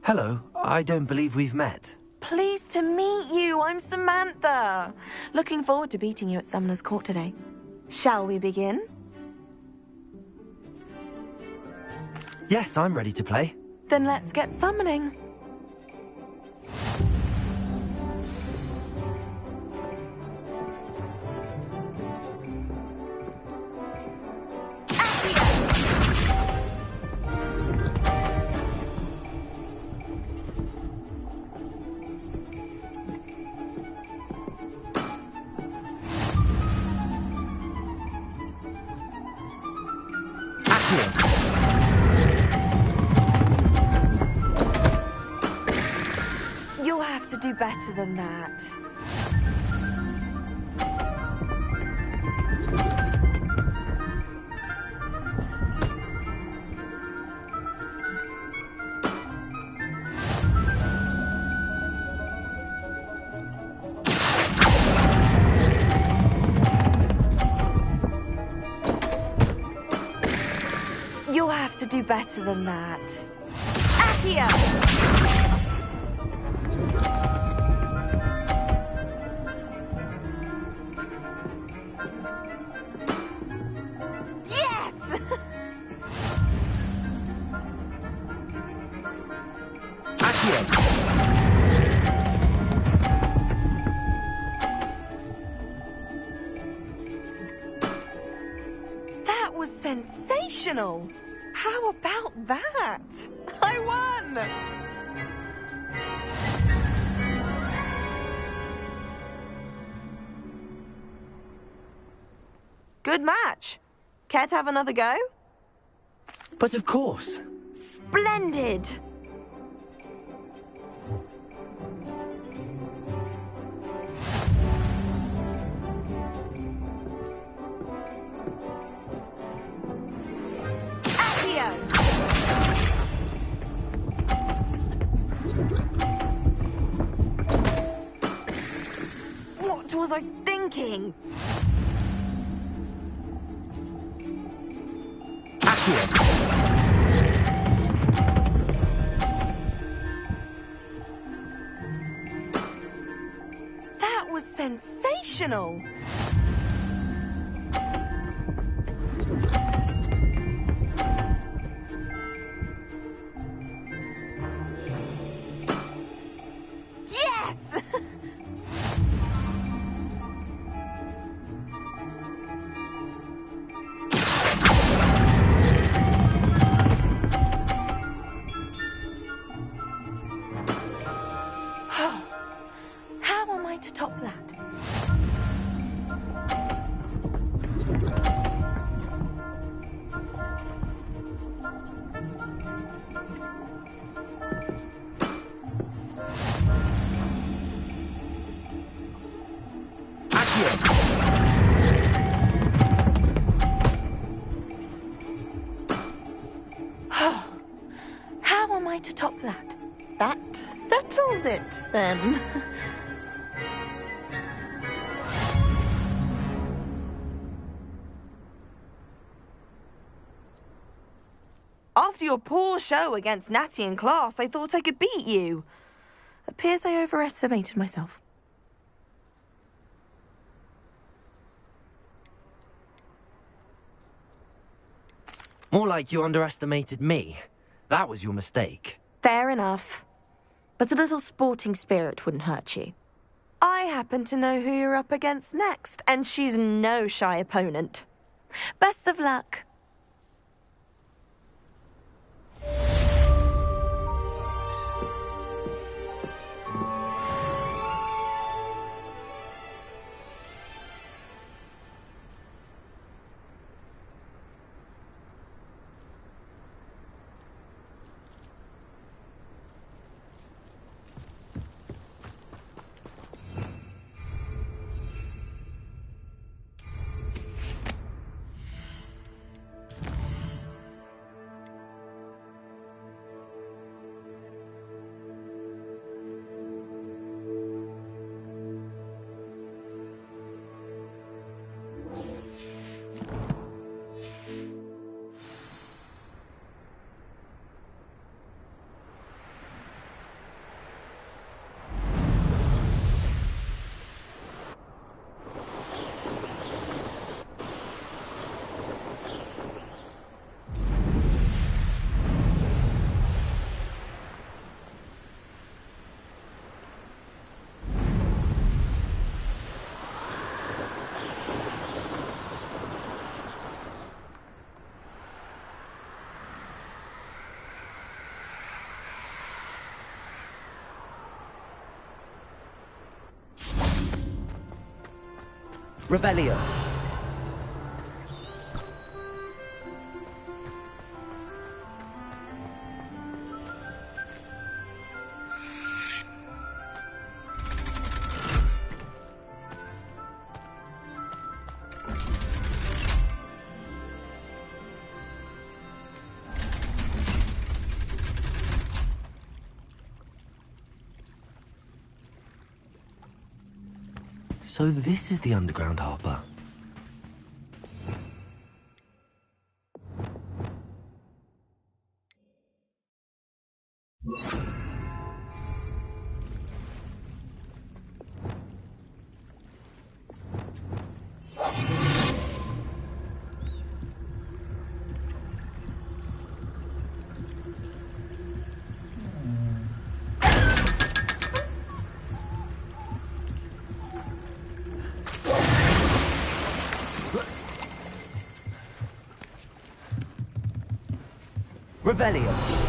Hello, I don't believe we've met. Pleased to meet you. I'm Samantha. Looking forward to beating you at Summoner's Court today. Shall we begin? Yes, I'm ready to play. Then let's get summoning. You'll have to do better than that. You'll have to do better than that. Accio! That was sensational! How about that? I won! Good match. Care to have another go? But of course. Splendid! What was I thinking? That was sensational! Yes! How am I to top that? How am I to top that? That settles it, then. After your poor show against Natty in class, I thought I could beat you. Appears I overestimated myself. More like you underestimated me. That was your mistake. Fair enough. But a little sporting spirit wouldn't hurt you. I happen to know who you're up against next, and she's no shy opponent. Best of luck. Revelio. So this is the underground harbour. Revelio.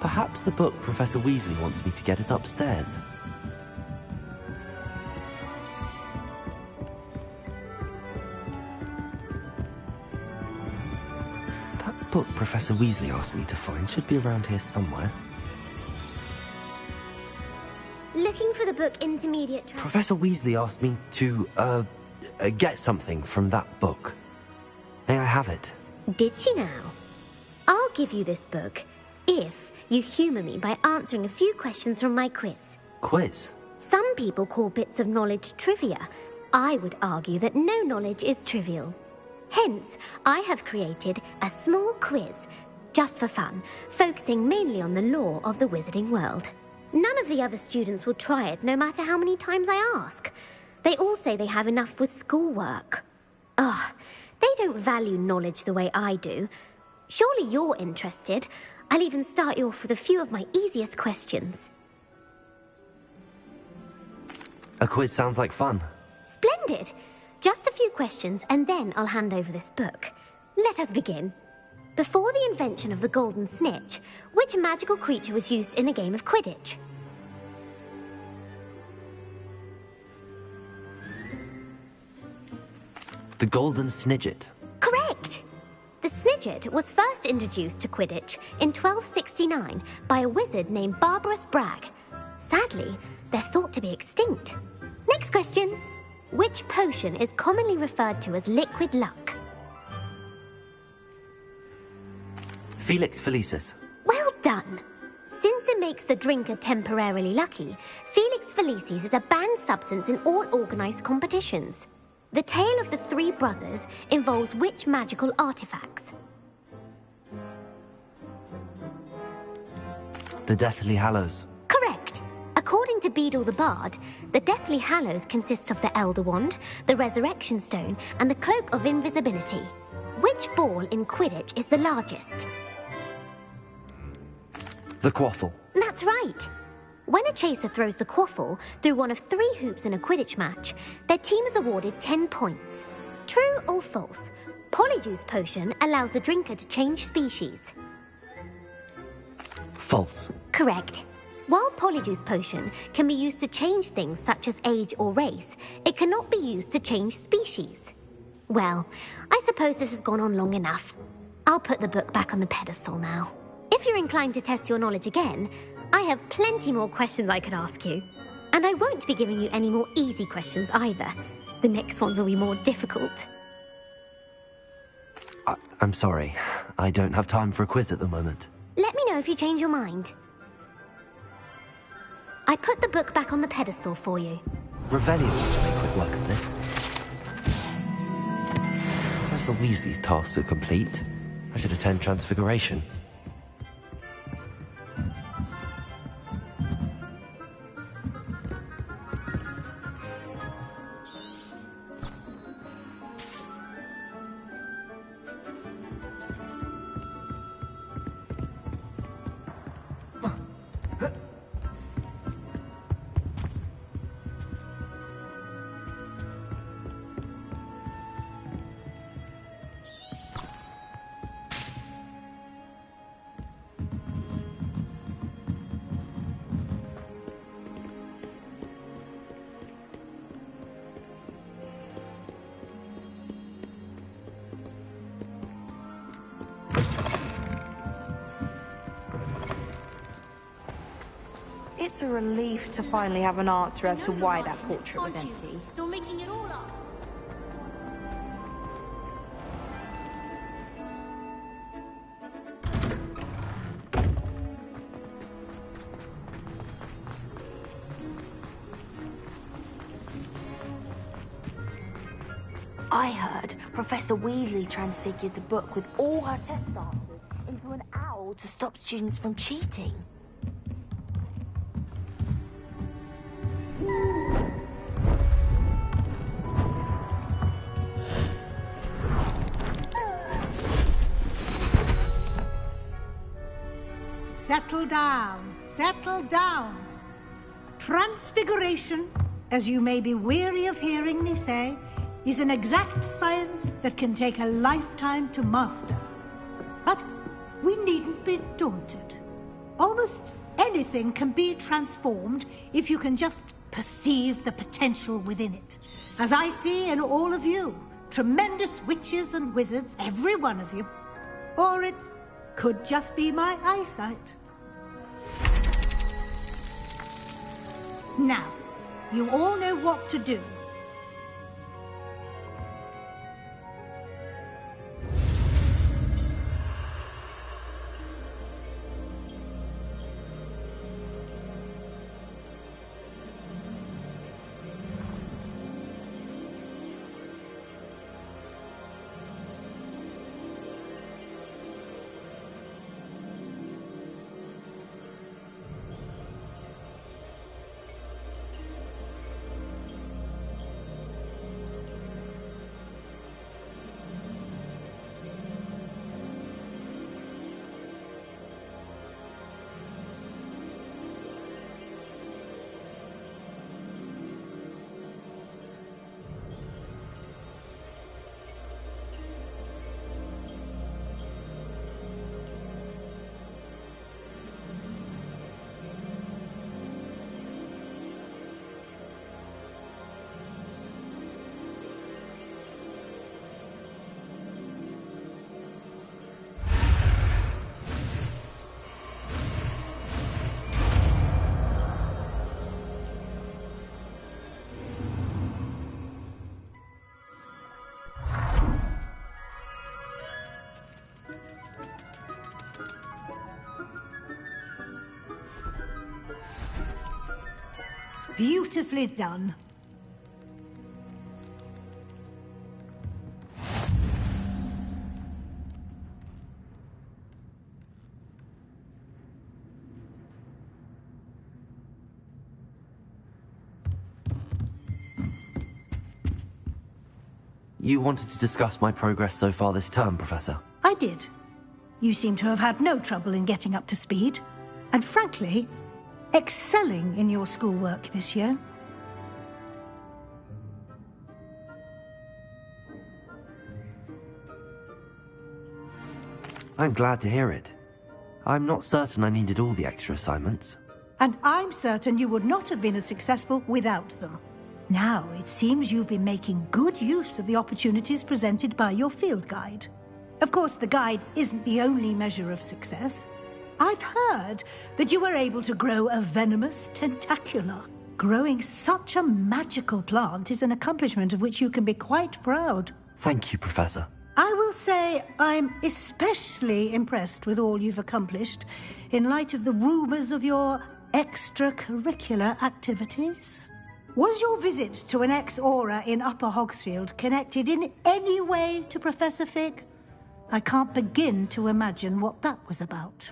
Perhaps the book Professor Weasley wants me to get is upstairs. That book Professor Weasley asked me to find should be around here somewhere. Looking for the book Intermediate Travel. Professor Weasley asked me to, get something from that book. May I have it? Did she now? I'll give you this book if you humour me by answering a few questions from my quiz. Quiz? Some people call bits of knowledge trivia. I would argue that no knowledge is trivial. Hence, I have created a small quiz, just for fun, focusing mainly on the lore of the wizarding world. None of the other students will try it, no matter how many times I ask. They all say they have enough with schoolwork. Ugh, don't value knowledge the way I do, surely you're interested. I'll even start you off with a few of my easiest questions. A quiz sounds like fun. Splendid! Just a few questions and then I'll hand over this book. Let us begin. Before the invention of the golden snitch, which magical creature was used in a game of Quidditch? The golden snidget. Correct! The snidget was first introduced to Quidditch in 1269 by a wizard named Barbarous Bragg. Sadly, they're thought to be extinct. Next question. Which potion is commonly referred to as liquid luck? Felix Felicis. Well done! Since it makes the drinker temporarily lucky, Felix Felicis is a banned substance in all organised competitions. The tale of the three brothers involves which magical artifacts? The Deathly Hallows. Correct! According to Beadle the Bard, the Deathly Hallows consists of the Elder Wand, the Resurrection Stone, and the Cloak of Invisibility. Which ball in Quidditch is the largest? The Quaffle. That's right! When a chaser throws the quaffle through one of 3 hoops in a Quidditch match, their team is awarded 10 points. True or false? Polyjuice Potion allows the drinker to change species. False. Correct. While Polyjuice Potion can be used to change things such as age or race, it cannot be used to change species. Well, I suppose this has gone on long enough. I'll put the book back on the pedestal now. If you're inclined to test your knowledge again, I have plenty more questions I could ask you. And I won't be giving you any more easy questions either. The next ones will be more difficult. I'm sorry. I don't have time for a quiz at the moment. Let me know if you change your mind. I put the book back on the pedestal for you. Revelio to make quick work of this. Professor Weasley's tasks are complete. I should attend Transfiguration. It's a relief to finally have an answer as to why that portrait was empty. You're making it all up. I heard Professor Weasley transfigured the book with all her test answers into an owl to stop students from cheating. Settle down, settle down. Transfiguration, as you may be weary of hearing me say, is an exact science that can take a lifetime to master. But we needn't be daunted. Almost anything can be transformed if you can just perceive the potential within it. As I see in all of you, tremendous witches and wizards, every one of you. Or it could just be my eyesight. Now, you all know what to do. Beautifully done. You wanted to discuss my progress so far this term, Professor? I did. You seem to have had no trouble in getting up to speed, and frankly, excelling in your schoolwork this year. I'm glad to hear it. I'm not certain I needed all the extra assignments. And I'm certain you would not have been as successful without them. Now, it seems you've been making good use of the opportunities presented by your field guide. Of course, the guide isn't the only measure of success. I've heard that you were able to grow a venomous tentacula. Growing such a magical plant is an accomplishment of which you can be quite proud. Thank you, Professor. I will say I'm especially impressed with all you've accomplished in light of the rumors of your extracurricular activities. Was your visit to an ex-aura in Upper Hogsfield connected in any way to Professor Fig? I can't begin to imagine what that was about.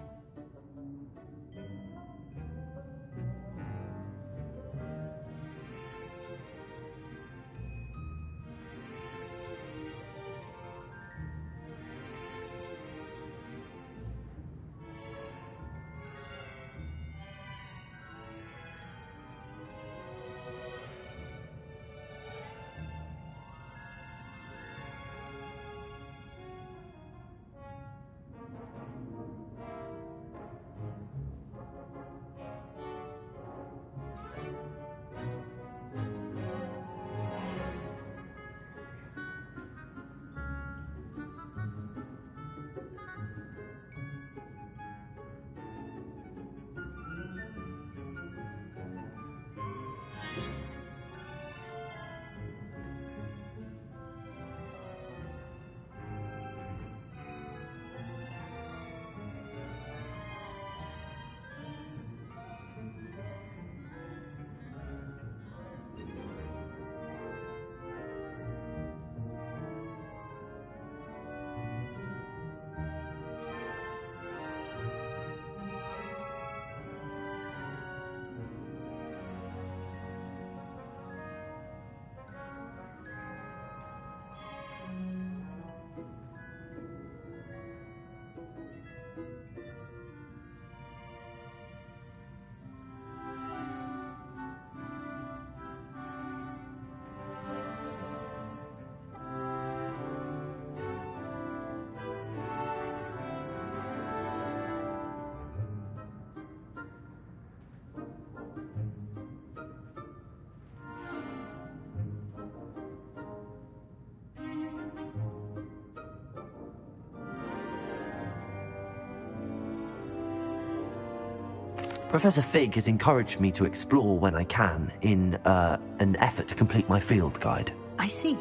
Professor Fig has encouraged me to explore when I can in an effort to complete my field guide. I see.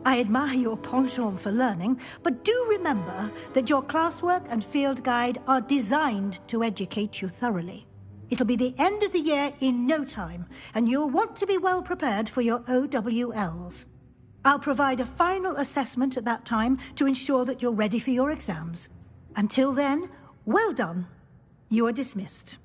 I admire your penchant for learning, but do remember that your classwork and field guide are designed to educate you thoroughly. It'll be the end of the year in no time, and you'll want to be well prepared for your OWLs. I'll provide a final assessment at that time to ensure that you're ready for your exams. Until then, well done. You are dismissed.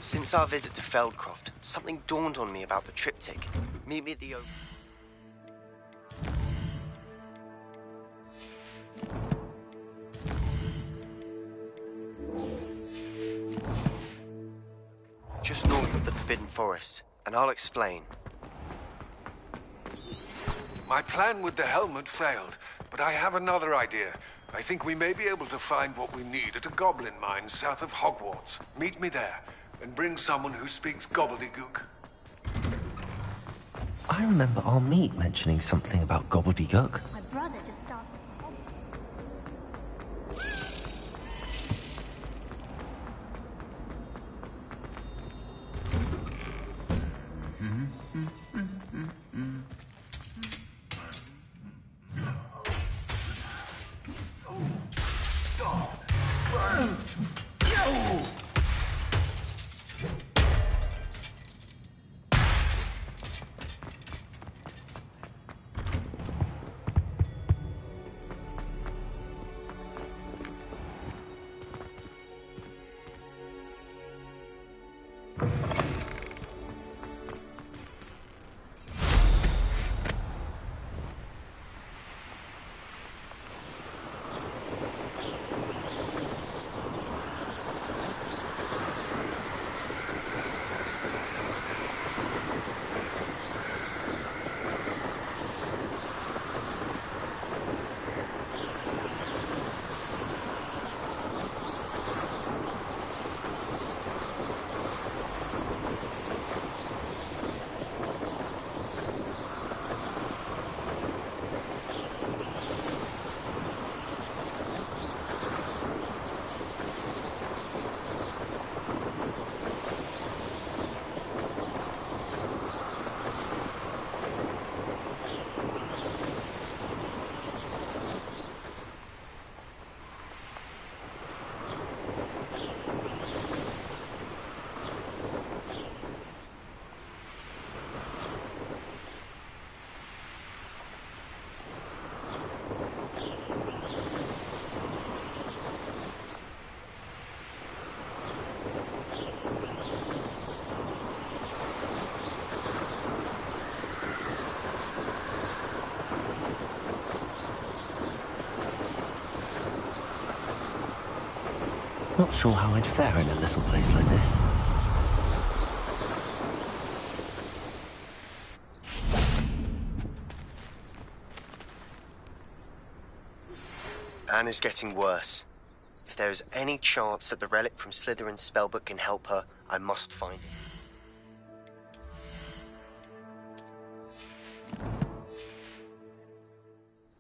Since our visit to Feldcroft, something dawned on me about the triptych. Meet me at the just north of the Forbidden Forest, and I'll explain. My plan with the helmet failed, but I have another idea. I think we may be able to find what we need at a goblin mine south of Hogwarts. Meet me there, and bring someone who speaks gobbledygook. I remember our meet mentioning something about gobbledygook. My brother just started. Not sure how I'd fare in a little place like this. Anne is getting worse. If there is any chance that the relic from Slytherin's spellbook can help her, I must find it.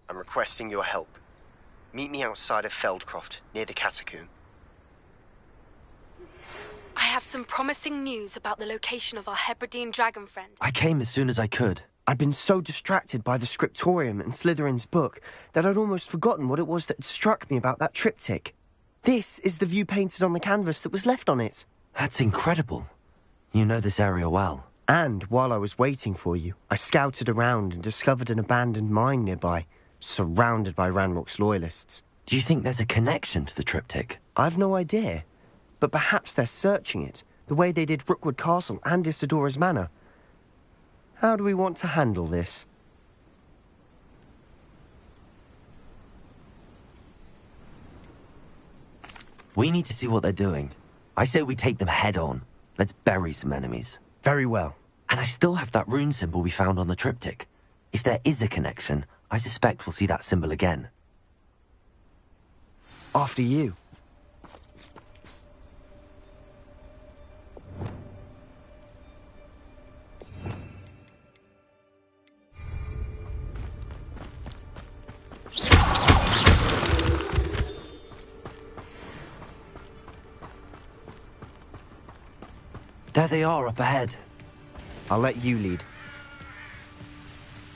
I'm requesting your help. Meet me outside of Feldcroft, near the catacomb. I have some promising news about the location of our Hebridean dragon friend. I came as soon as I could. I'd been so distracted by the scriptorium and Slytherin's book that I'd almost forgotten what it was that had struck me about that triptych. This is the view painted on the canvas that was left on it. That's incredible. You know this area well. And while I was waiting for you, I scouted around and discovered an abandoned mine nearby, surrounded by Ranrock's loyalists. Do you think there's a connection to the triptych? I've no idea, but perhaps they're searching it, the way they did Rookwood Castle and Isidora's Manor. How do we want to handle this? We need to see what they're doing. I say we take them head on. Let's bury some enemies. Very well. And I still have that rune symbol we found on the triptych. If there is a connection, I suspect we'll see that symbol again. After you. There they are, up ahead. I'll let you lead.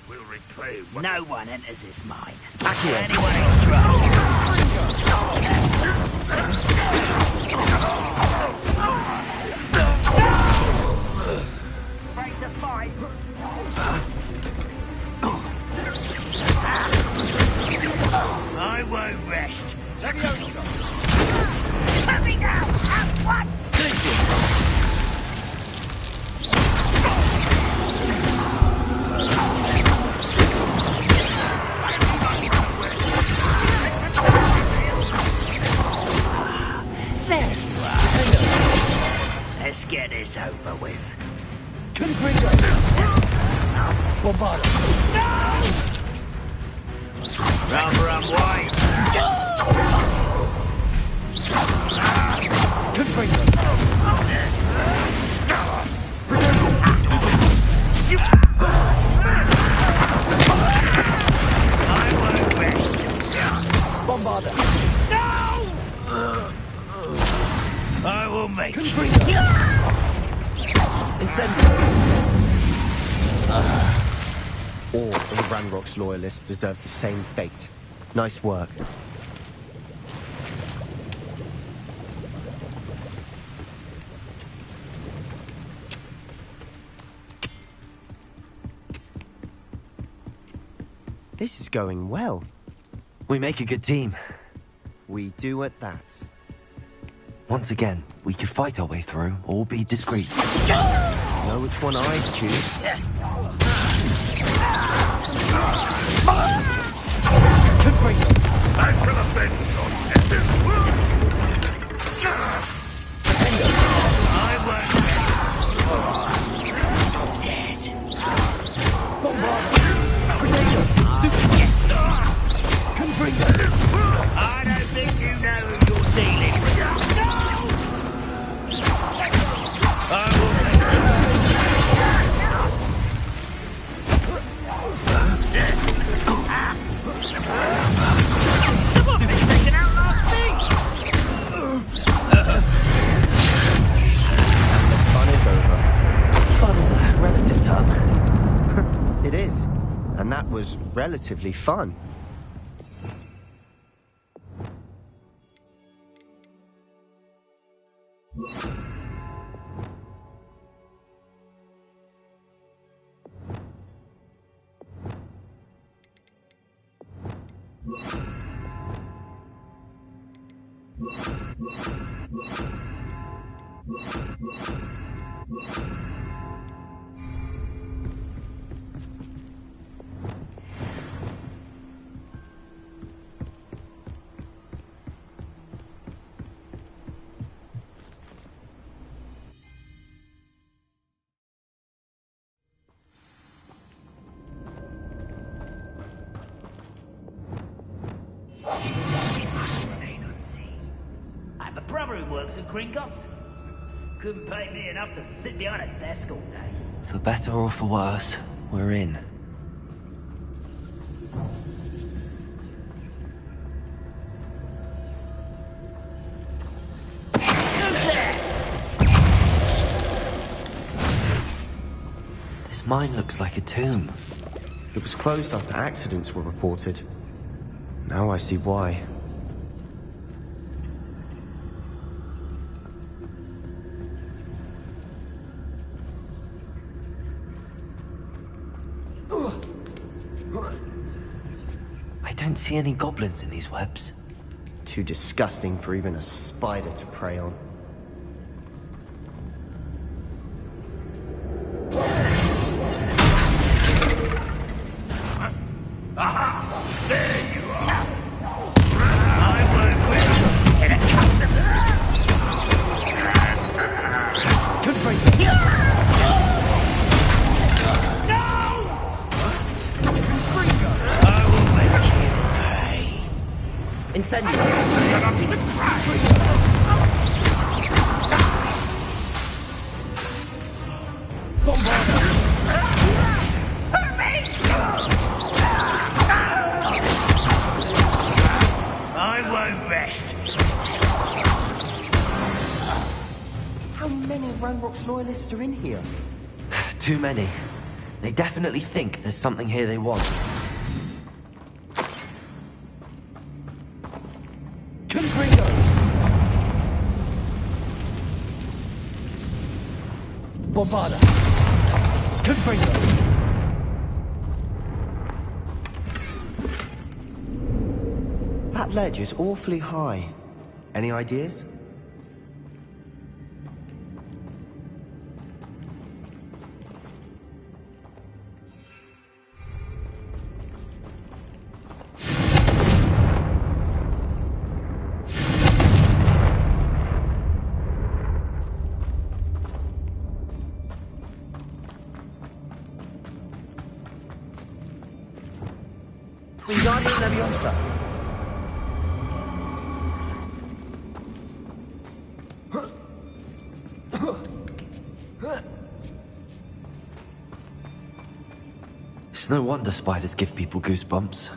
We'll replay what... No one enters this mine. Accio. Anyone else try? Break the fight. I won't rest. Let me go. Put me down at once. There you are. Let's get this this over with. Confringo! Bombarda! Run, wide. Confringo! I won't rest. Bombarda! I will make Confringo! Incendio! All of Ranrock's loyalists deserve the same fate. Nice work. This is going well. We make a good team. We do at that. Once again, we could fight our way through or be discreet. Know which one I'd choose. Confringo! I shall avenge your death. I won't rest. Dead. Confringo! I don't think you know who you're dealing with. I will make Someone been taken out last week. Fun is over. Fun is a relative term. It is. And that was relatively fun. I'm a brother who works at Gringotts. Couldn't pay me enough to sit behind a desk all day. For better or for worse, we're in. This mine looks like a tomb. It was closed after accidents were reported. Now I see why. I don't see any goblins in these webs. Too disgusting for even a spider to prey on. Incendio! Not even try. I won't rest. How many Ranrock's loyalists are in here? Too many. They definitely think there's something here they want. Confringo! Bombarda! Confringo! That ledge is awfully high. Any ideas? Wingardium Leviosa. It's no wonder spiders give people goosebumps.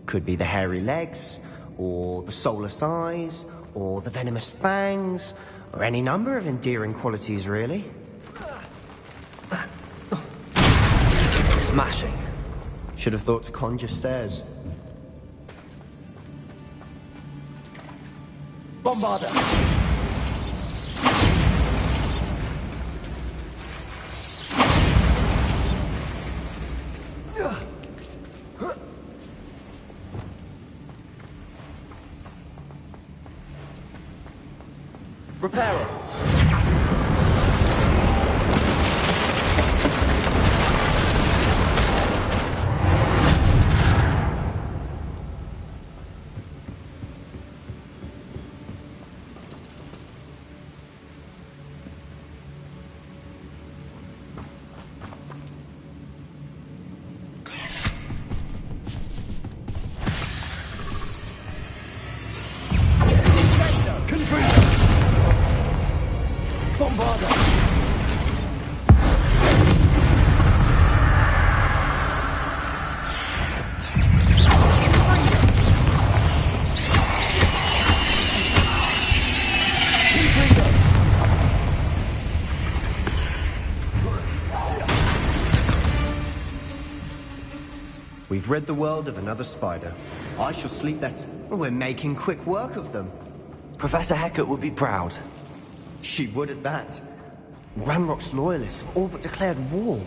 Could be the hairy legs, or the soulless eyes, or the venomous fangs, or any number of endearing qualities, really. Smashing. Should have thought to conjure stairs. Bombarda. Reparo. We've rid the world of another spider. I shall sleep better. We're making quick work of them. Professor Hecat would be proud. She would at that. Ranrock's loyalists have all but declared war.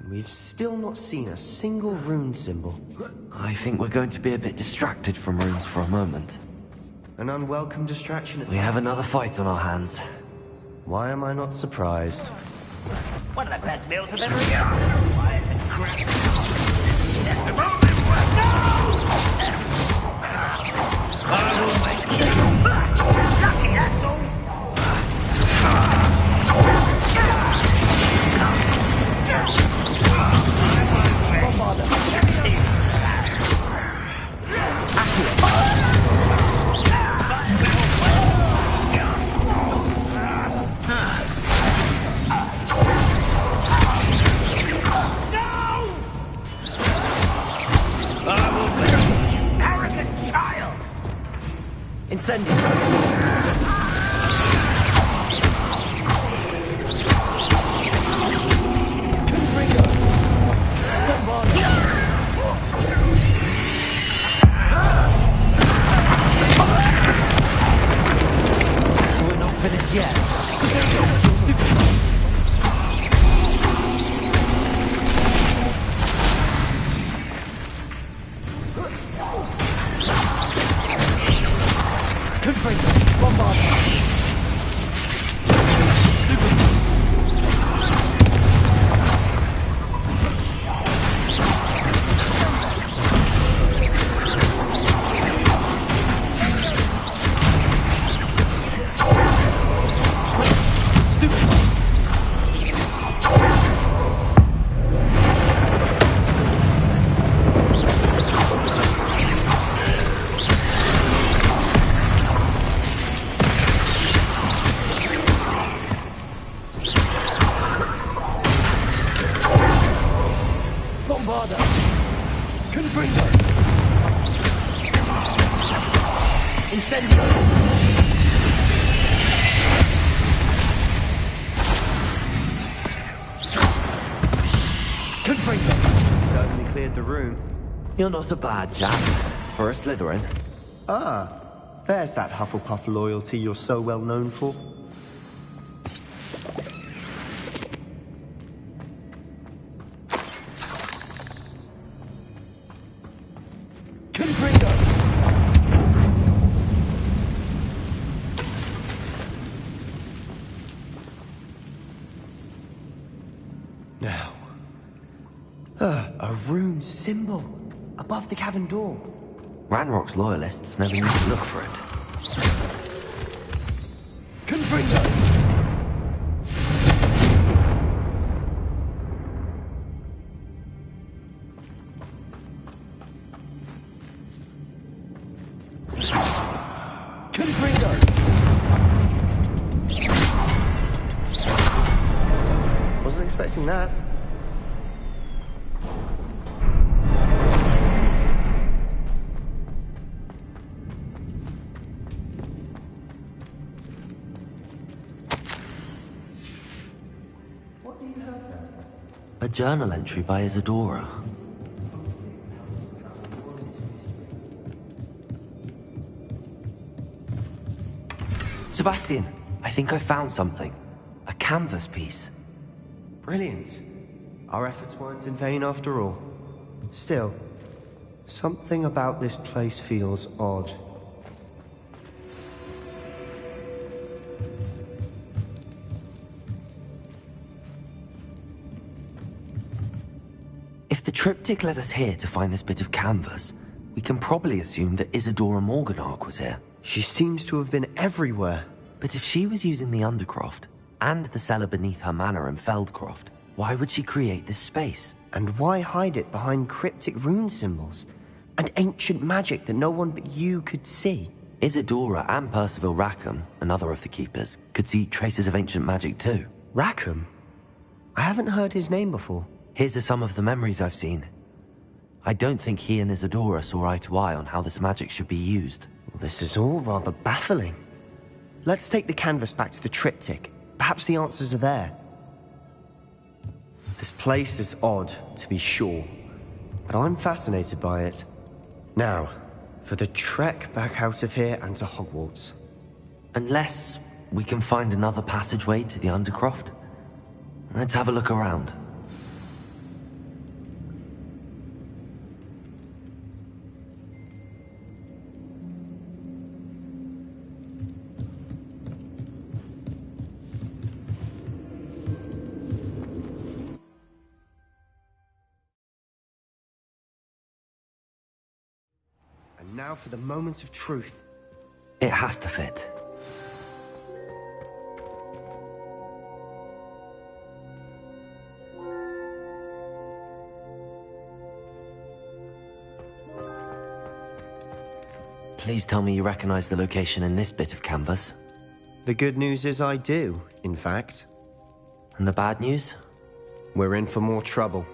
We've still not seen a single rune symbol. I think we're going to be a bit distracted from runes for a moment. An unwelcome distraction. We have another fight on our hands. Why am I not surprised? One of the best meals I've ever eaten. Why is it crap? The moment was I will make you lucky, that's all. Incendio. We're not finished yet. Certainly cleared the room. You're not a bad chap for a Slytherin. Ah, there's that Hufflepuff loyalty you're so well known for. Now, a rune symbol. above the cavern door. Ranrock's loyalists never used to look for it. Confringo! Wasn't expecting that. A journal entry by Isadora. Sebastian, I think I found something. A canvas piece. Brilliant. Our efforts weren't in vain after all. Still, something about this place feels odd. If the triptych led us here to find this bit of canvas, we can probably assume that Isadora Morganach was here. She seems to have been everywhere. But if she was using the Undercroft, and the cellar beneath her manor in Feldcroft, why would she create this space? And why hide it behind cryptic rune symbols? And ancient magic that no one but you could see? Isadora and Percival Rackham, another of the Keepers, could see traces of ancient magic too. Rackham? I haven't heard his name before. Here's are some of the memories I've seen. I don't think he and Isadora saw eye to eye on how this magic should be used. This is all rather baffling. Let's take the canvas back to the triptych. Perhaps the answers are there. This place is odd, to be sure, but I'm fascinated by it. Now, for the trek back out of here and to Hogwarts. Unless we can find another passageway to the Undercroft. Let's have a look around. And now for the moment of truth. It has to fit. Please tell me you recognize the location in this bit of canvas. The good news is I do, in fact. And the bad news? We're in for more trouble.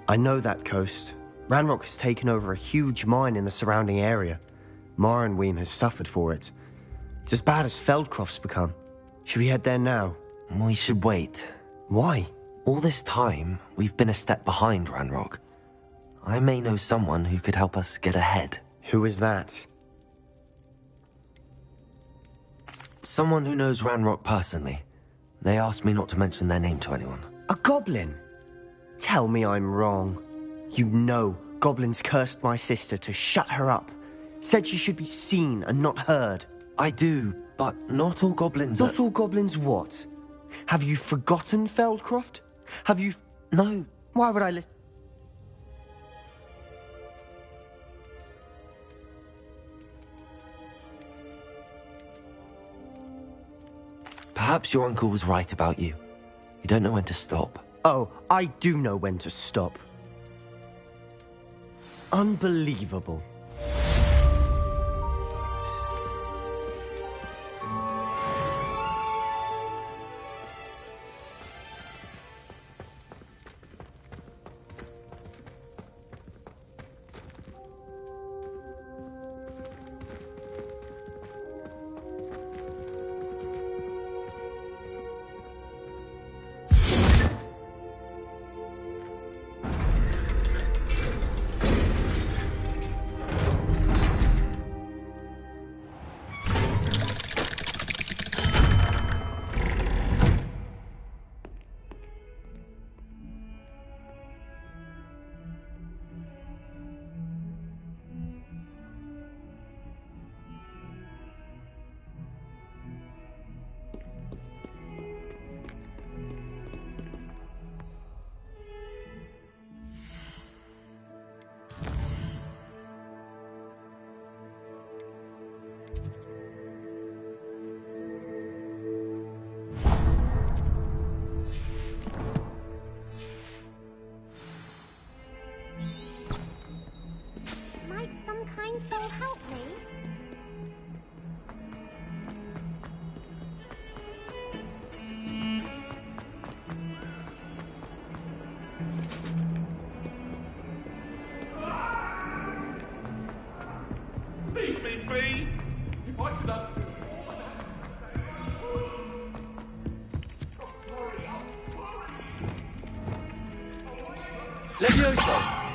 I know that coast. Ranrock has taken over a huge mine in the surrounding area. Mornweem has suffered for it. It's as bad as Feldcroft's become. Should we head there now? We should wait. Why? All this time, we've been a step behind Ranrock. I may know someone who could help us get ahead. Who is that? Someone who knows Ranrock personally. They asked me not to mention their name to anyone. A goblin? Tell me I'm wrong. You know goblins cursed my sister to shut her up. Said she should be seen and not heard. I do, but not all goblins Not all goblins what? Have you forgotten Feldcroft? Have you... No. Why would I listen? Perhaps your uncle was right about you. You don't know when to stop. Oh, I do know when to stop. Unbelievable. Levioso!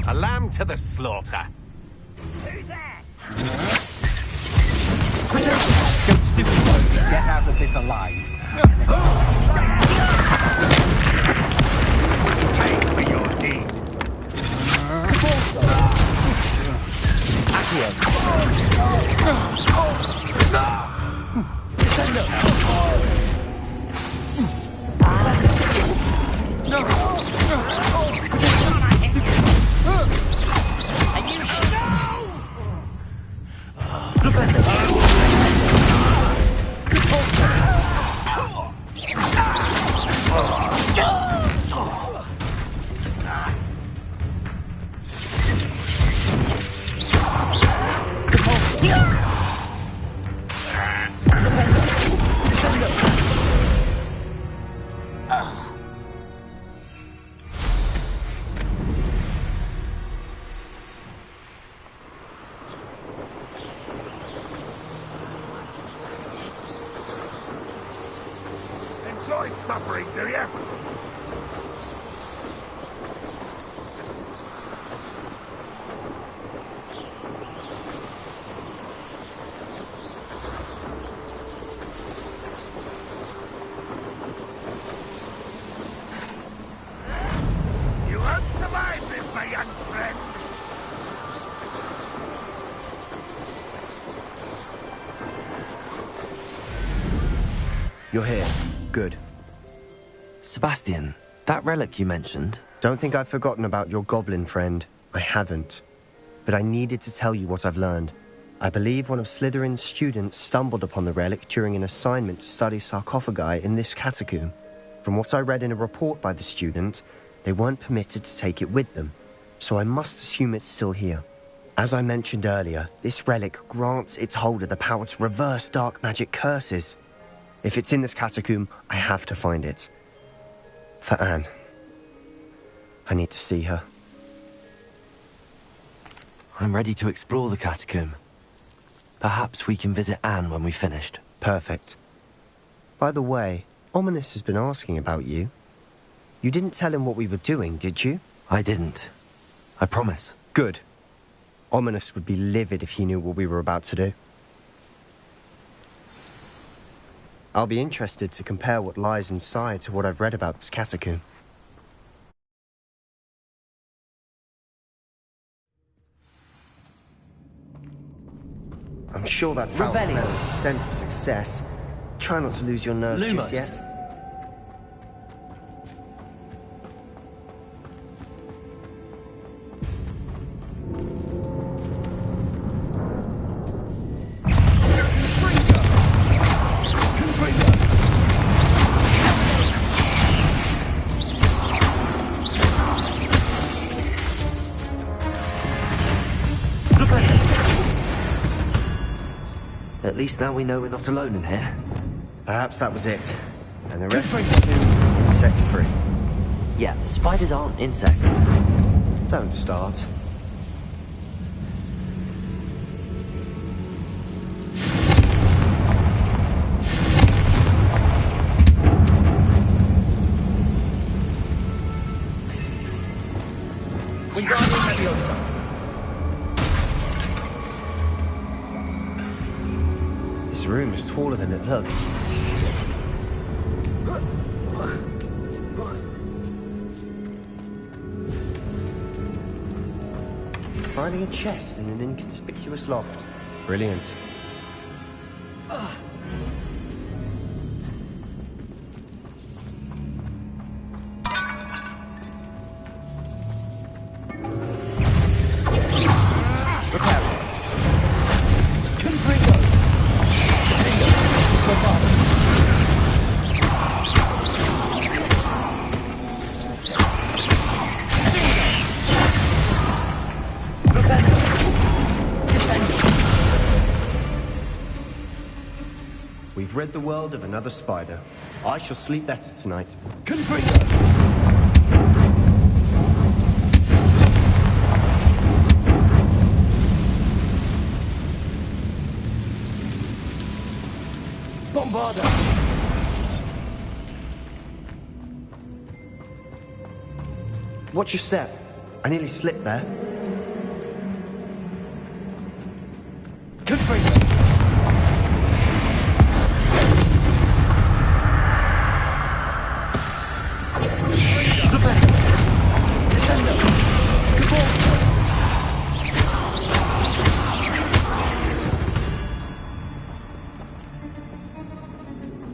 A lamb to the slaughter. Who's that? Don't stupid. Get out of this alive. Pay for your deed. Accio. Enjoy suffering, do you? You won't survive this, my young friend. You're here. Good. Sebastian, that relic you mentioned, Don't think I've forgotten about your goblin friend. I haven't. But I needed to tell you what I've learned. I believe one of Slytherin's students stumbled upon the relic during an assignment to study sarcophagi in this catacomb. From what I read in a report by the student, they weren't permitted to take it with them, so I must assume it's still here. As I mentioned earlier, this relic grants its holder the power to reverse dark magic curses. If it's in this catacomb, I have to find it. For Anne. I need to see her. I'm ready to explore the catacomb. Perhaps we can visit Anne when we've finished. Perfect. By the way, Ominous has been asking about you. You didn't tell him what we were doing, did you? I didn't. I promise. Good. Ominous would be livid if he knew what we were about to do. I'll be interested to compare what lies inside to what I've read about this catacomb. I'm sure that foul Revelio. smell is the scent of success. Try not to lose your nerve Lumos. just yet. At least now we know we're not alone in here. Perhaps that was it. And the rest is too insect-free. Yeah, spiders aren't insects. Don't start. This room is taller than it looks. Finding a chest in an inconspicuous loft. Brilliant. We've rid the world of another spider. I shall sleep better tonight. Bombarda! Watch your step. I nearly slipped there.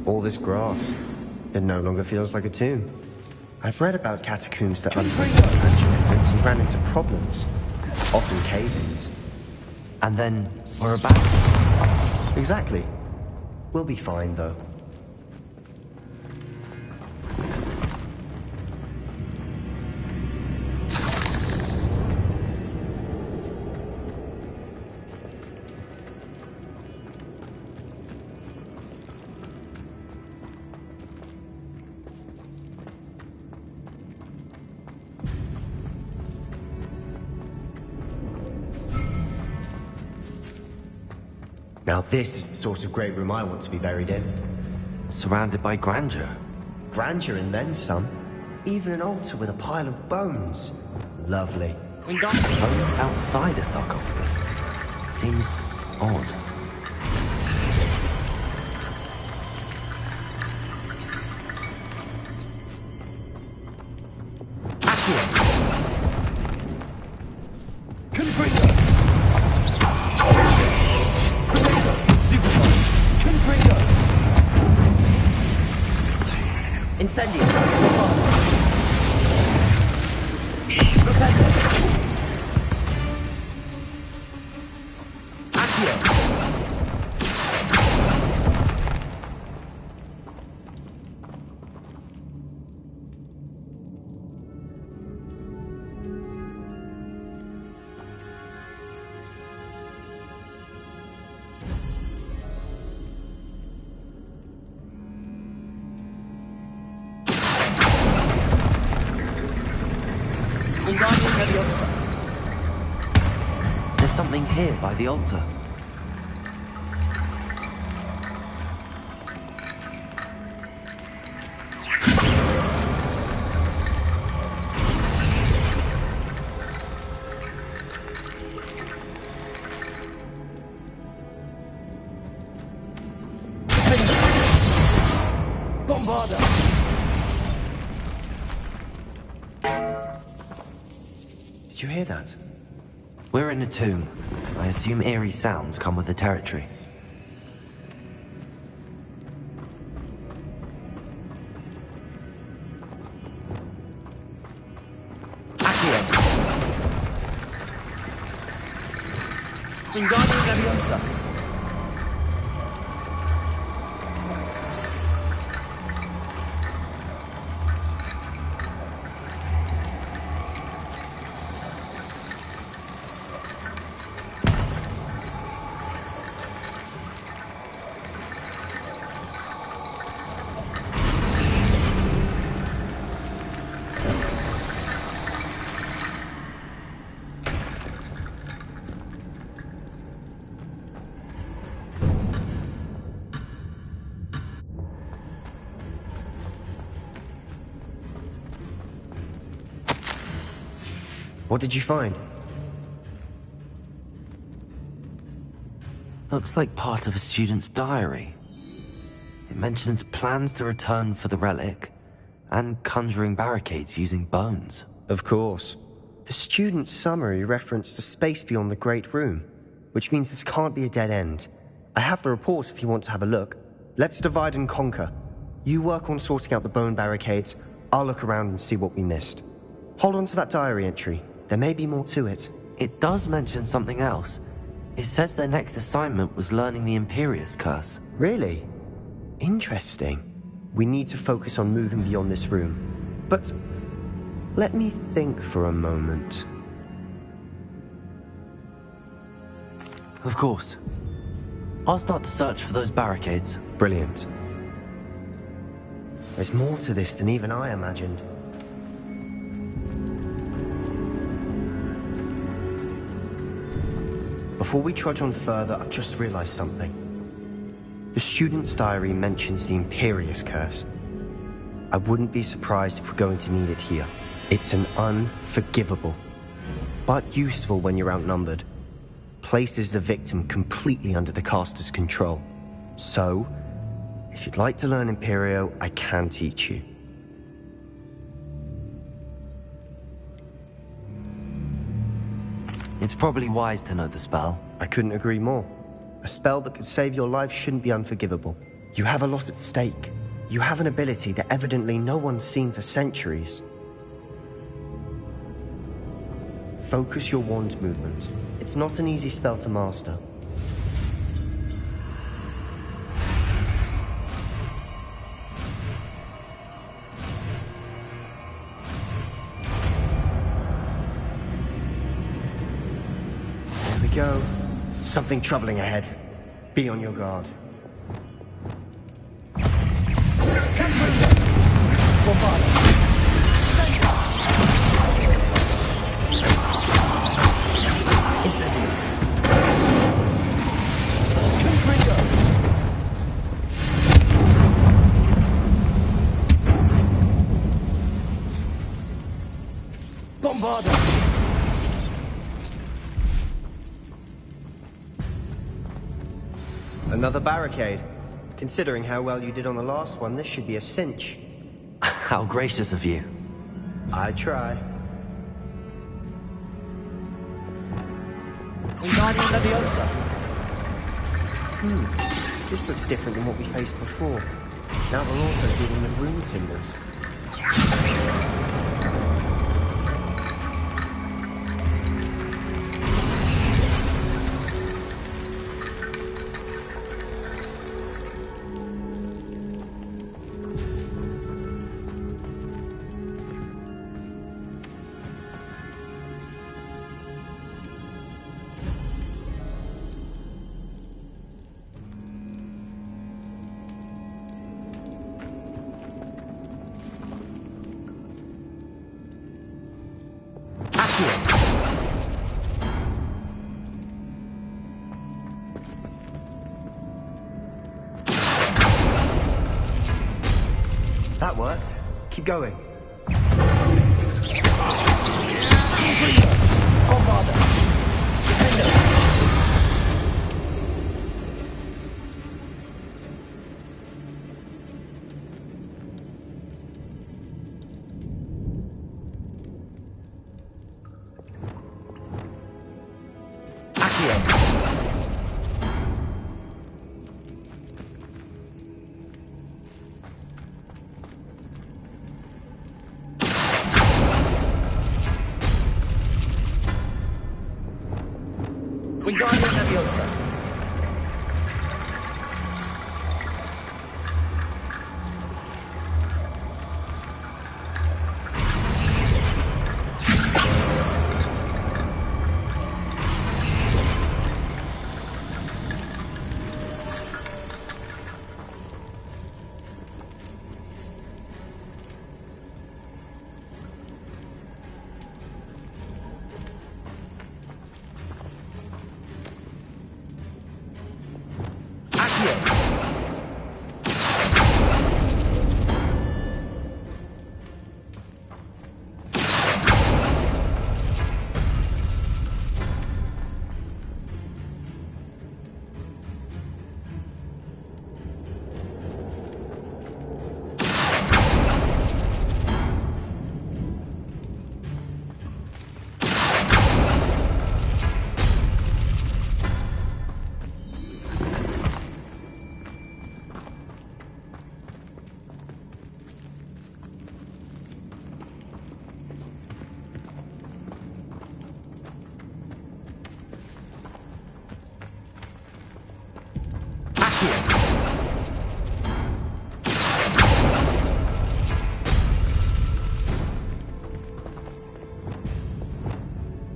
All this grass, it no longer feels like a tomb. I've read about catacombs that underwent expansion efforts and ran into problems, often cave-ins. And then we're back. Exactly. We'll be fine, though. Now this is the sort of great room I want to be buried in. Surrounded by grandeur. Grandeur and then some. Even an altar with a pile of bones. Lovely. Bones outside a sarcophagus. Seems odd. Incendio! There's something here by the altar. Bombarda! Did you hear that? We're in a tomb. I assume eerie sounds come with the territory. Wingardium Leviosa! What did you find? Looks like part of a student's diary. It mentions plans to return for the relic and conjuring barricades using bones. Of course. The student's summary referenced a space beyond the Great Room, which means this can't be a dead end. I have the report if you want to have a look. Let's divide and conquer. You work on sorting out the bone barricades. I'll look around and see what we missed. Hold on to that diary entry. There may be more to it. It does mention something else. It says their next assignment was learning the Imperius Curse. Really? Interesting. We need to focus on moving beyond this room. But let me think for a moment. Of course. I'll start to search for those barricades. Brilliant. There's more to this than even I imagined. Before we trudge on further, I've just realized something. The student's diary mentions the Imperius Curse. I wouldn't be surprised if we're going to need it here. It's an unforgivable, but useful when you're outnumbered. Places the victim completely under the caster's control. So, if you'd like to learn Imperio, I can teach you. It's probably wise to know the spell. I couldn't agree more. A spell that could save your life shouldn't be unforgivable. You have a lot at stake. You have an ability that evidently no one's seen for centuries. Focus your wand movement. It's not an easy spell to master. There we go. Something troubling ahead. Be on your guard. Another barricade. Considering how well you did on the last one, this should be a cinch. How gracious of you. I try. This looks different than what we faced before. Now we're also dealing with rune symbols. That worked. Keep going.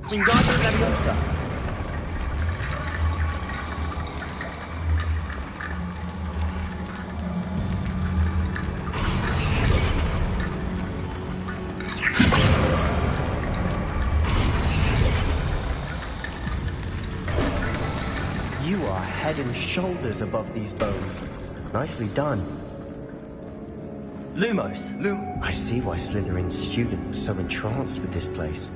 Wingardium Leviosa. You are head and shoulders above these bones. Nicely done. Lumos. I see why Slytherin's student was so entranced with this place.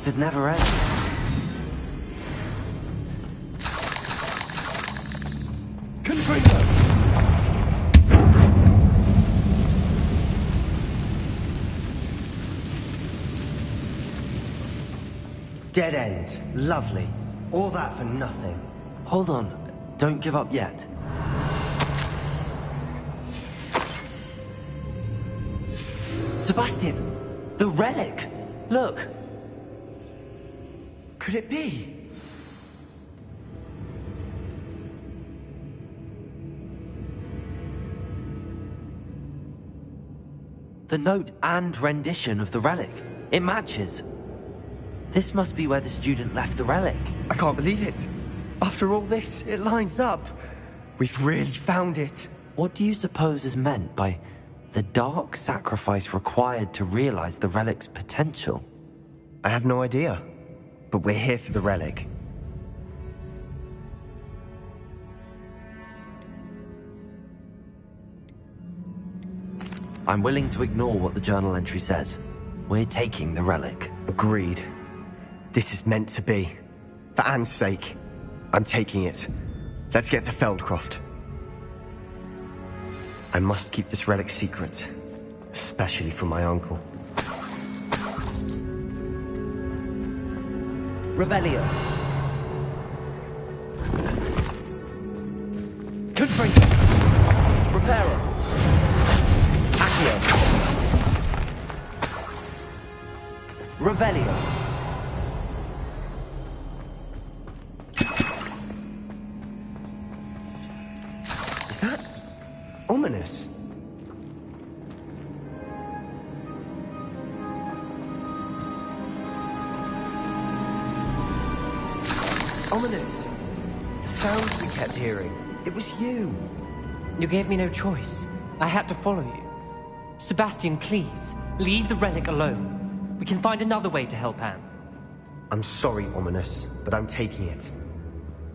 It'd never end. Confringo! Dead end. Lovely. All that for nothing. Hold on. Don't give up yet. Sebastian! The relic! Look! Could it be? The note and rendition of the relic. It matches. This must be where the student left the relic. I can't believe it. After all this, it lines up. We've really found it. What do you suppose is meant by the dark sacrifice required to realize the relic's potential? I have no idea. But we're here for the relic. I'm willing to ignore what the journal entry says. We're taking the relic. Agreed. This is meant to be. For Anne's sake, I'm taking it. Let's get to Feldcroft. I must keep this relic secret, especially from my uncle. Revelio. Confringo. Reparo. Accio. Revelio. Is that ominous? Ominous. The sounds we kept hearing. It was you. You gave me no choice. I had to follow you. Sebastian, please, leave the relic alone. We can find another way to help Anne. I'm sorry, Ominous, but I'm taking it.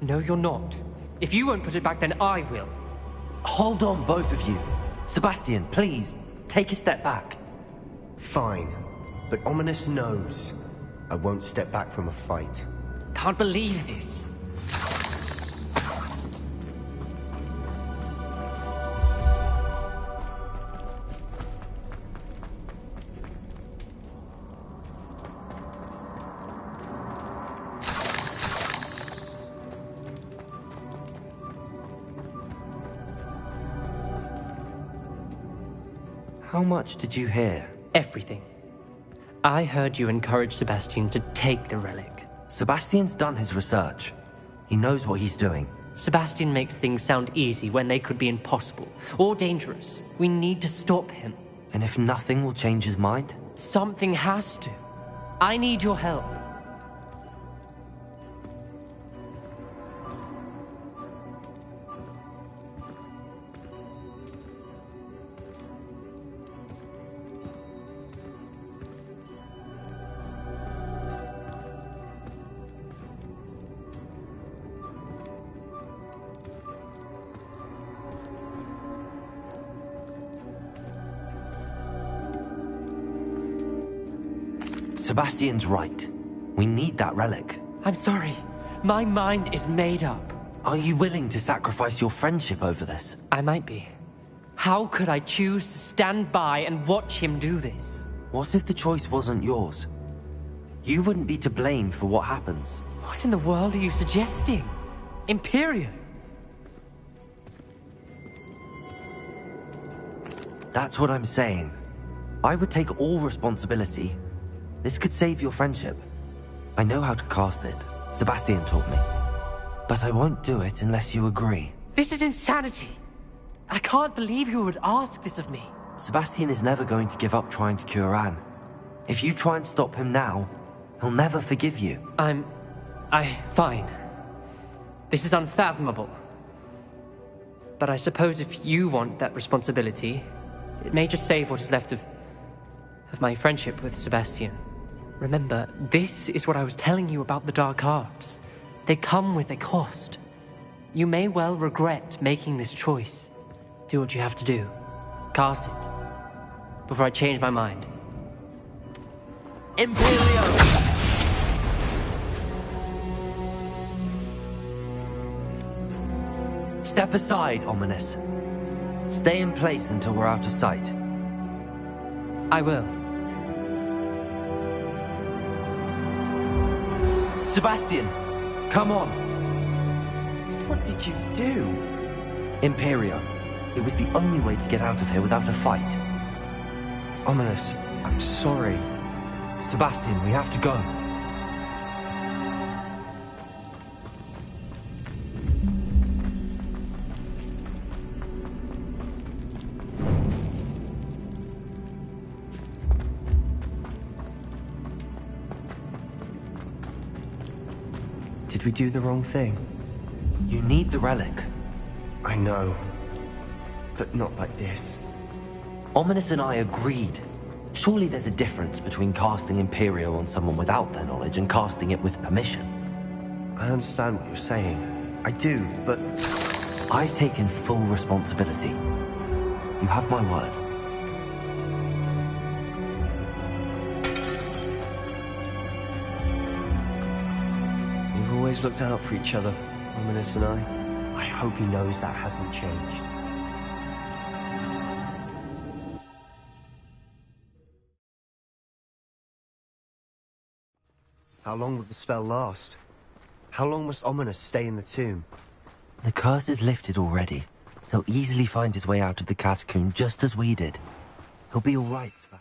No, you're not. If you won't put it back, then I will. Hold on, both of you. Sebastian, please, take a step back. Fine, but Ominous knows I won't step back from a fight. Can't believe this. How much did you hear? Everything. I heard you encourage Sebastian to take the relic. Sebastian's done his research. He knows what he's doing. Sebastian makes things sound easy when they could be impossible or dangerous. We need to stop him. And if nothing will change his mind? Something has to. I need your help. Sebastian's right. We need that relic. I'm sorry. My mind is made up. Are you willing to sacrifice your friendship over this? I might be. How could I choose to stand by and watch him do this? What if the choice wasn't yours? You wouldn't be to blame for what happens. What in the world are you suggesting? Imperium? That's what I'm saying. I would take all responsibility. This could save your friendship. I know how to cast it. Sebastian taught me. But I won't do it unless you agree. This is insanity. I can't believe you would ask this of me. Sebastian is never going to give up trying to cure Anne. If you try and stop him now, he'll never forgive you. Fine. This is unfathomable. But I suppose if you want that responsibility, it may just save what is left of my friendship with Sebastian. Remember, this is what I was telling you about the dark arts. They come with a cost. You may well regret making this choice. Do what you have to do. Cast it. Before I change my mind. Imperium! Step aside, Ominous. Stay in place until we're out of sight. I will. Sebastian, come on. What did you do? Imperio. It was the only way to get out of here without a fight. Ominous, I'm sorry. Sebastian, we have to go. Did we do the wrong thing? You need the relic. I know. But not like this. Ominous and I agreed. Surely there's a difference between casting Imperio on someone without their knowledge and casting it with permission. I understand what you're saying. I do, but... I've taken full responsibility. You have my word. We've always looked out for each other, Ominous and I. I hope he knows that hasn't changed. How long will the spell last? How long must Ominous stay in the tomb? The curse is lifted already. He'll easily find his way out of the catacomb just as we did. He'll be all right, Sebastian.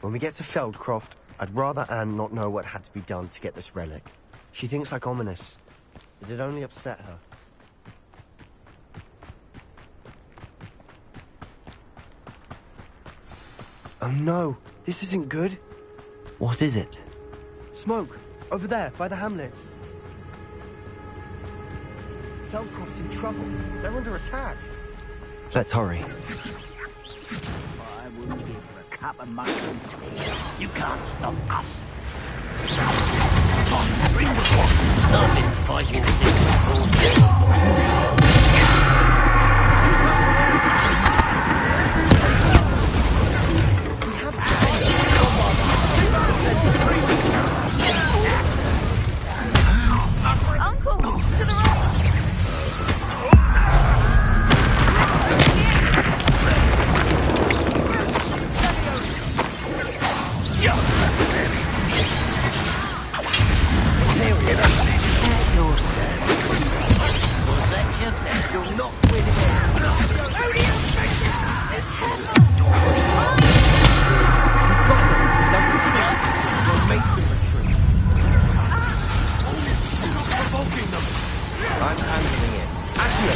When we get to Feldcroft, I'd rather Anne not know what had to be done to get this relic. She thinks like Ominous. It'd only upset her. Oh no, this isn't good. What is it? Smoke, over there, by the hamlet. Feldcroft's in trouble. They're under attack. Let's hurry. I wouldn't give for a cup of mushroom tea. You can't stop us. Come on, bring the one. I've been fighting since before. You'll not win here. We'll make them retreat. Stop provoking them! I'm handling it. Accio!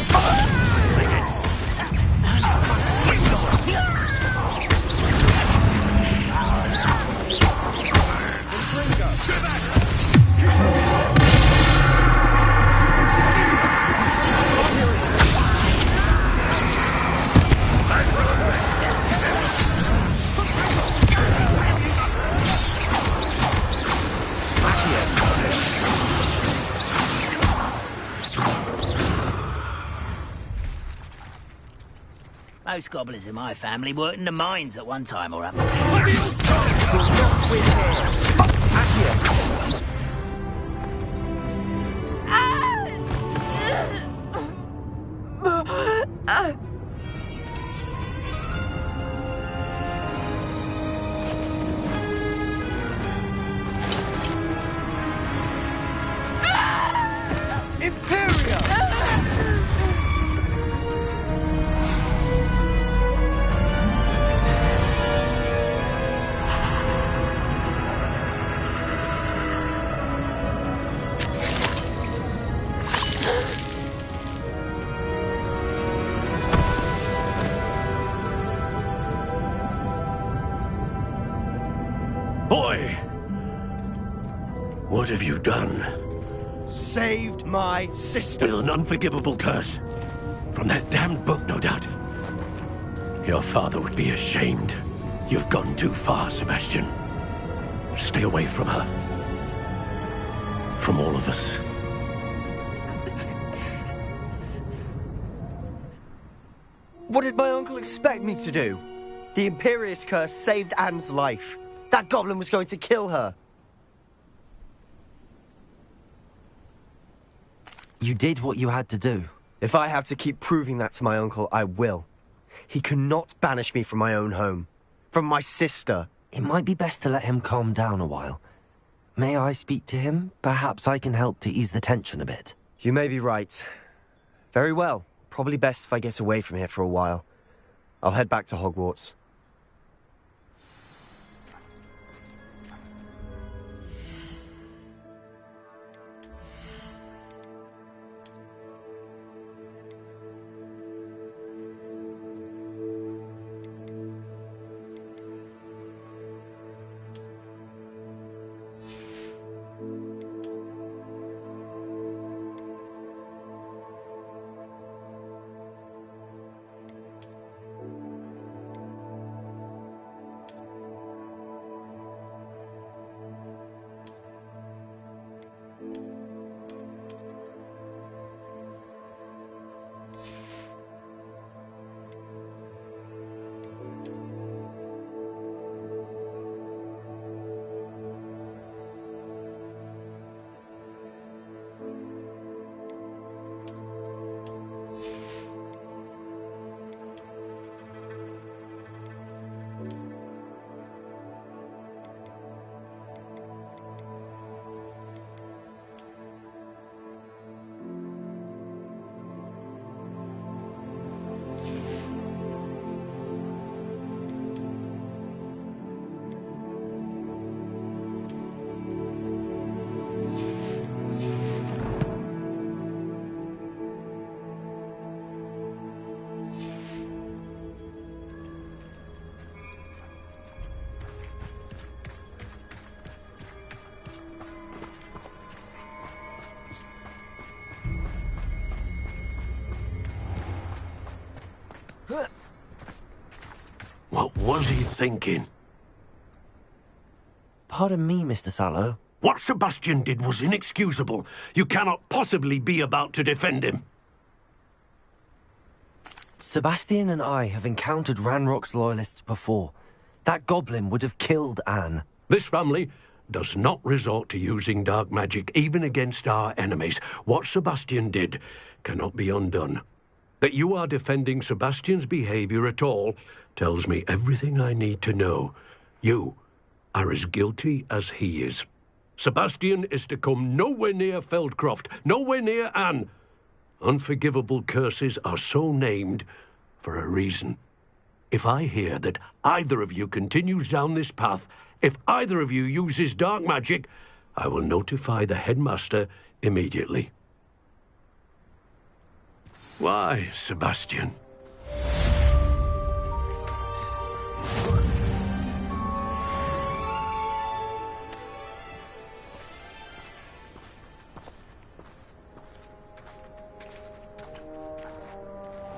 Most goblins in my family worked in the mines at one time or other. Boy! What have you done? Saved my sister. With an unforgivable curse. From that damned book, no doubt. Your father would be ashamed. You've gone too far, Sebastian. Stay away from her. From all of us. What did my uncle expect me to do? The Imperious curse saved Anne's life. That goblin was going to kill her. You did what you had to do. If I have to keep proving that to my uncle, I will. He cannot banish me from my own home. From my sister. It might be best to let him calm down a while. May I speak to him? Perhaps I can help to ease the tension a bit. You may be right. Very well. Probably best if I get away from here for a while. I'll head back to Hogwarts. What was he thinking? Pardon me, Mr. Sallow. What Sebastian did was inexcusable. You cannot possibly be about to defend him. Sebastian and I have encountered Ranrock's loyalists before. That goblin would have killed Anne. This family does not resort to using dark magic, even against our enemies. What Sebastian did cannot be undone. That you are defending Sebastian's behavior at all tells me everything I need to know. You are as guilty as he is. Sebastian is to come nowhere near Feldcroft, nowhere near Anne. Unforgivable curses are so named for a reason. If I hear that either of you continues down this path, if either of you uses dark magic, I will notify the headmaster immediately. Why, Sebastian?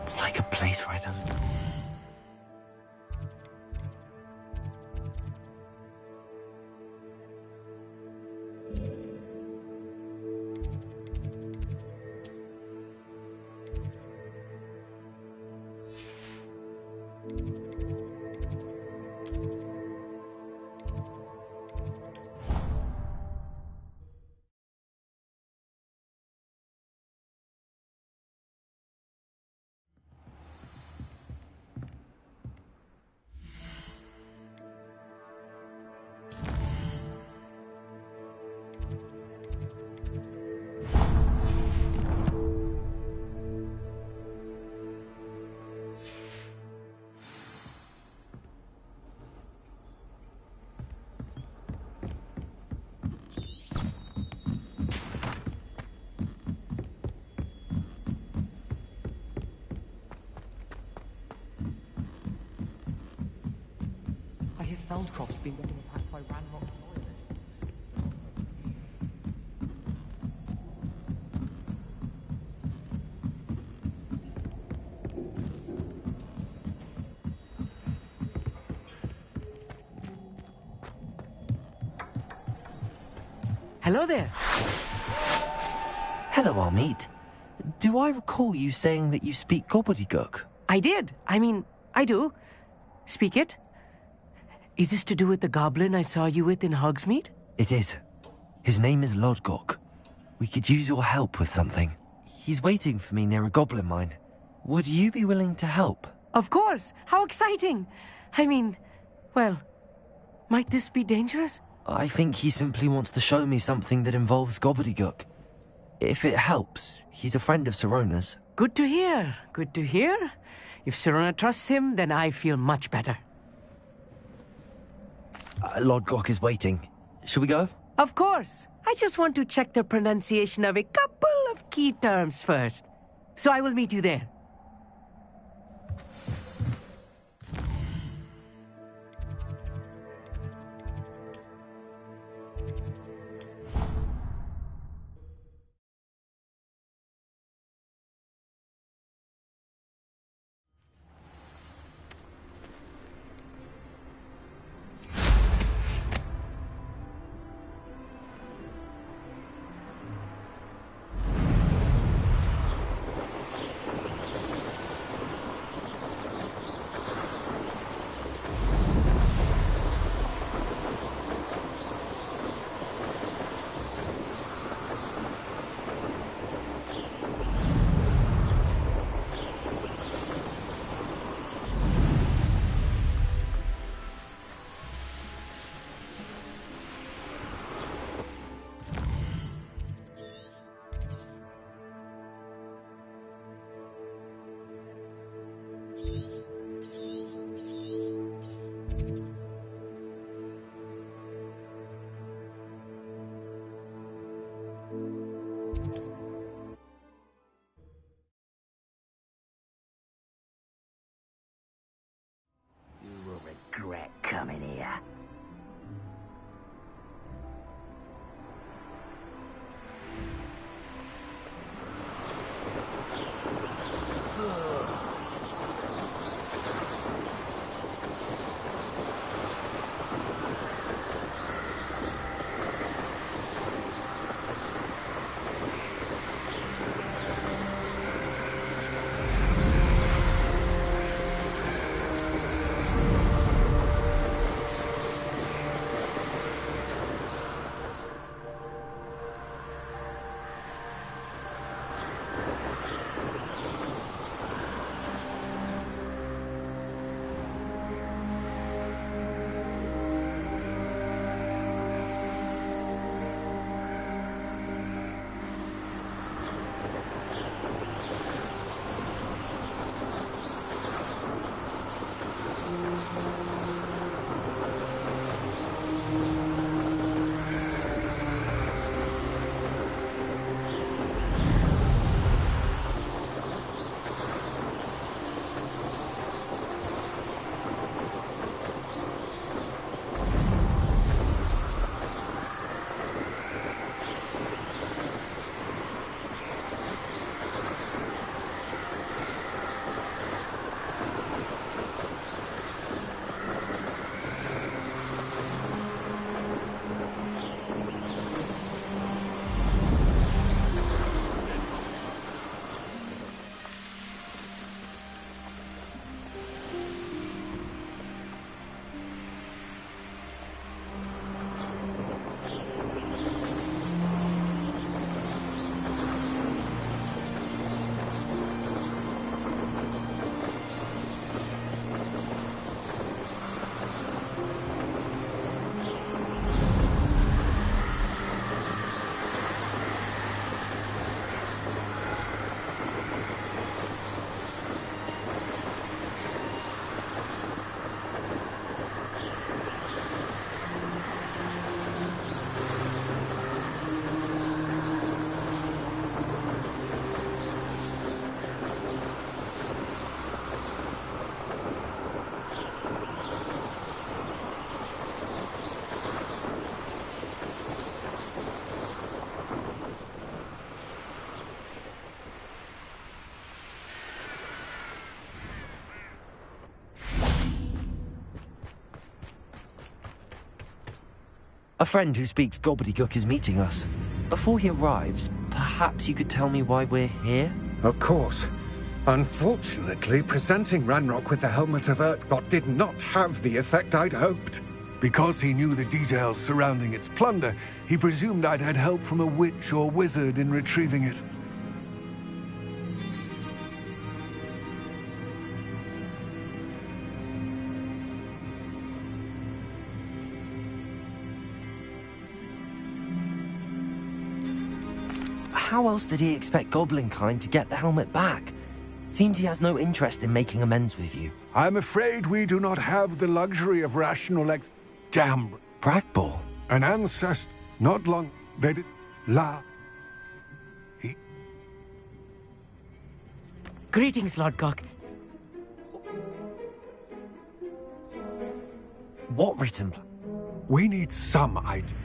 It's like a place right out of the... I hear Feldcroft's been getting attacked by Ranrock loyalists. Hello there. Hello, Amit. Do I recall you saying that you speak gobbledygook? I did. I do. Speak it. Is this to do with the goblin I saw you with in Hogsmeade? It is. His name is Lodgok. We could use your help with something. He's waiting for me near a goblin mine. Would you be willing to help? Of course. How exciting. Well, might this be dangerous? I think he simply wants to show me something that involves gobbledygook. If it helps, he's a friend of Sirona's. Good to hear. Good to hear. If Sirona trusts him, then I feel much better. Lodgok is waiting. Shall we go? Of course. I just want to check the pronunciation of a couple of key terms first. So I will meet you there. A friend who speaks gobbledygook is meeting us. Before he arrives, perhaps you could tell me why we're here? Of course. Unfortunately, presenting Ranrock with the Helmet of Urtkot did not have the effect I'd hoped. Because he knew the details surrounding its plunder, he presumed I'd had help from a witch or wizard in retrieving it. How else did he expect Goblinkind to get the helmet back? Seems he has no interest in making amends with you. I'm afraid we do not have the luxury of rational Damn. Bragball? An ancestor, not long... They did... He... Greetings, Lord Cock. What written... We need some idea.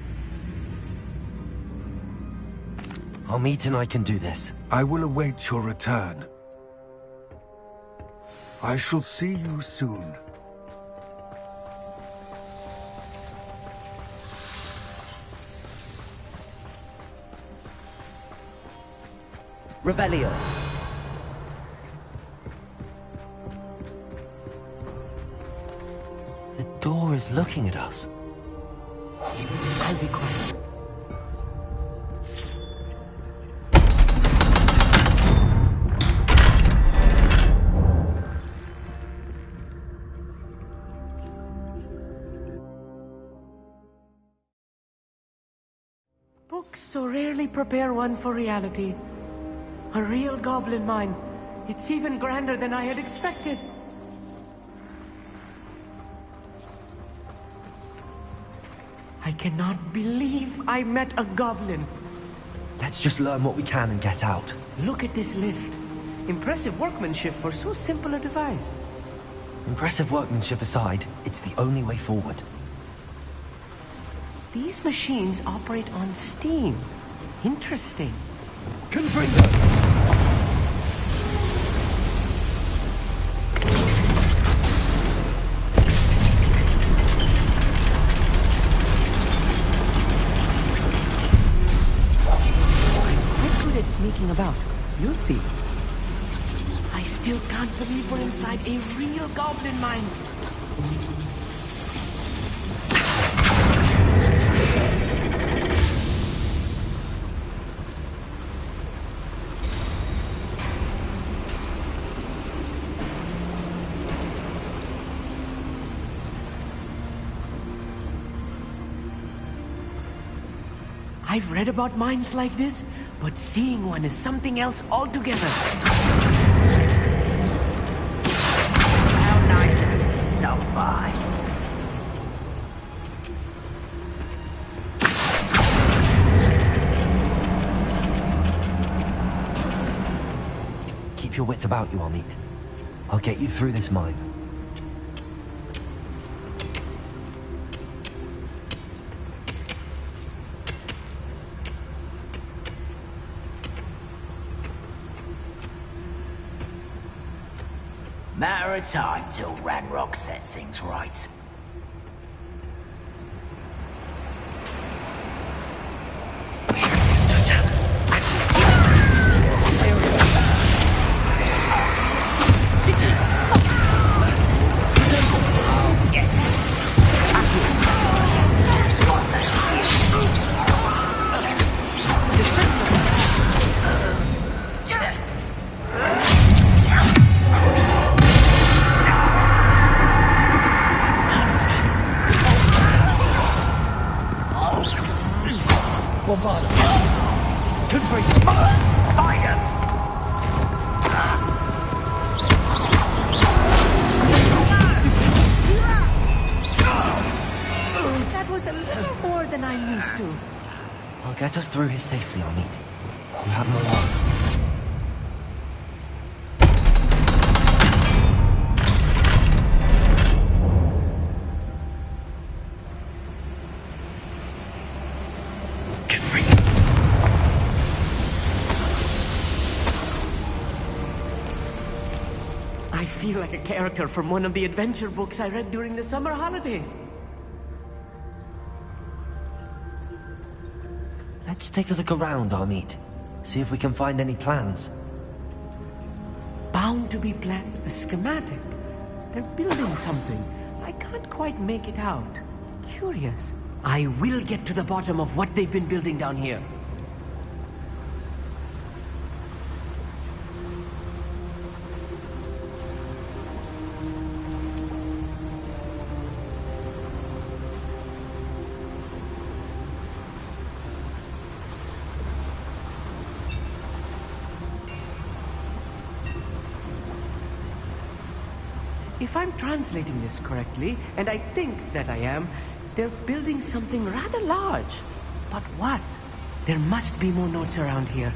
I'll meet and I can do this. I will await your return. I shall see you soon. Revelio. The door is looking at us. I'll be quiet. Books so rarely prepare one for reality. A real goblin mine. It's even grander than I had expected. I cannot believe I met a goblin. Let's just learn what we can and get out. Look at this lift. Impressive workmanship for so simple a device. Impressive workmanship aside, it's the only way forward. These machines operate on steam. Interesting. Confringo! Sneaking about. You'll see. I still can't believe we're inside a real goblin mine. I've read about mines like this, but seeing one is something else altogether. How nice of you to stop by. Keep your wits about you, Amit. I'll get you through this mine. Matter of time till Ranrock sets things right. Get us through here safely, Amit. You have my word. Get free. I feel like a character from one of the adventure books I read during the summer holidays. Let's take a look around, Amit. See if we can find any plans. Bound to be planned. A schematic. They're building something. I can't quite make it out. Curious. I will get to the bottom of what they've been building down here. If I'm translating this correctly, and I think that I am, they're building something rather large. But what? There must be more notes around here.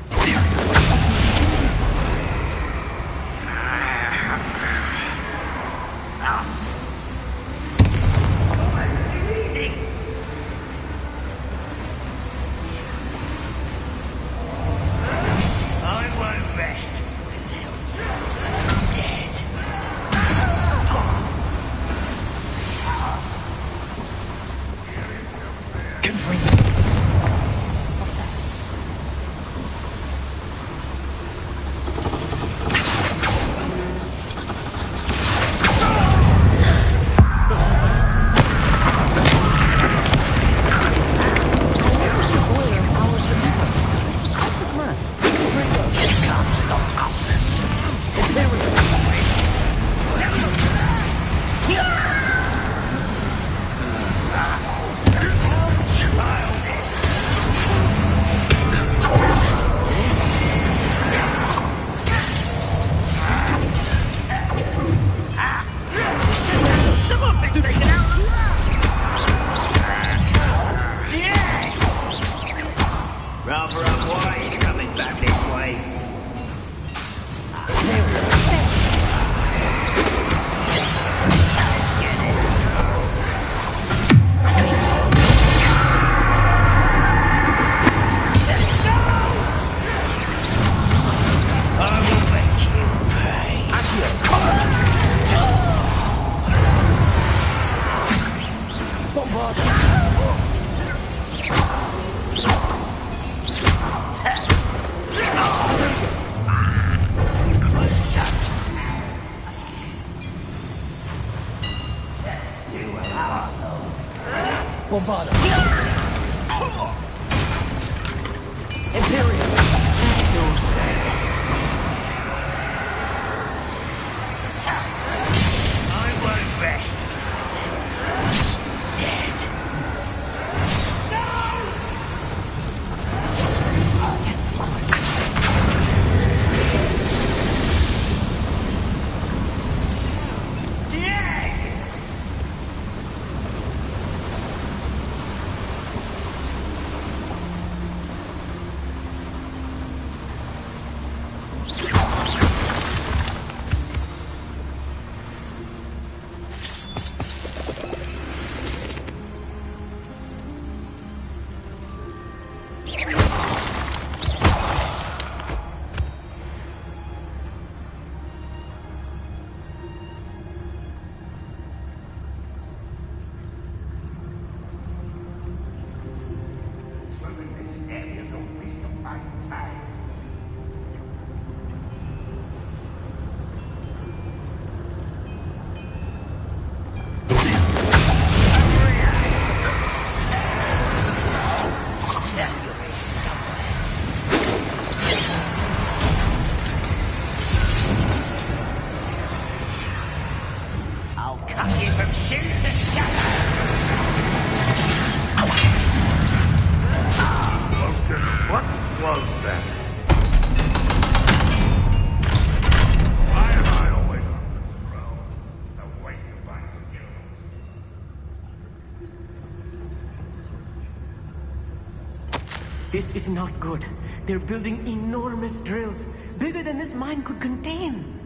This is not good. They're building enormous drills, bigger than this mine could contain.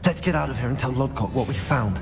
Let's get out of here and tell Lodgott what we found.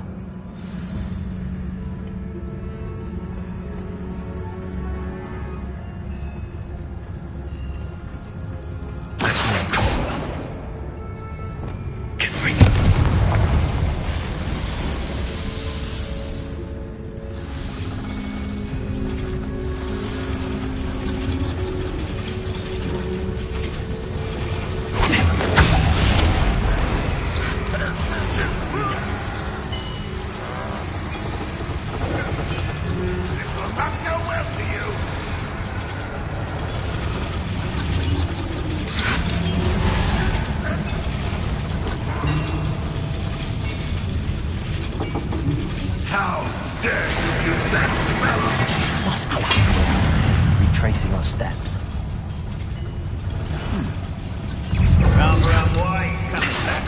retracing our steps. Rather why he's coming back.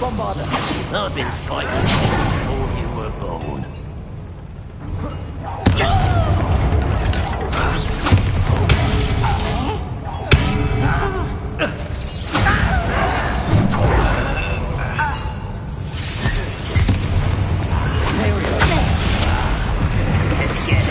Bombarder! I've been fighting before you were born. Let's get it.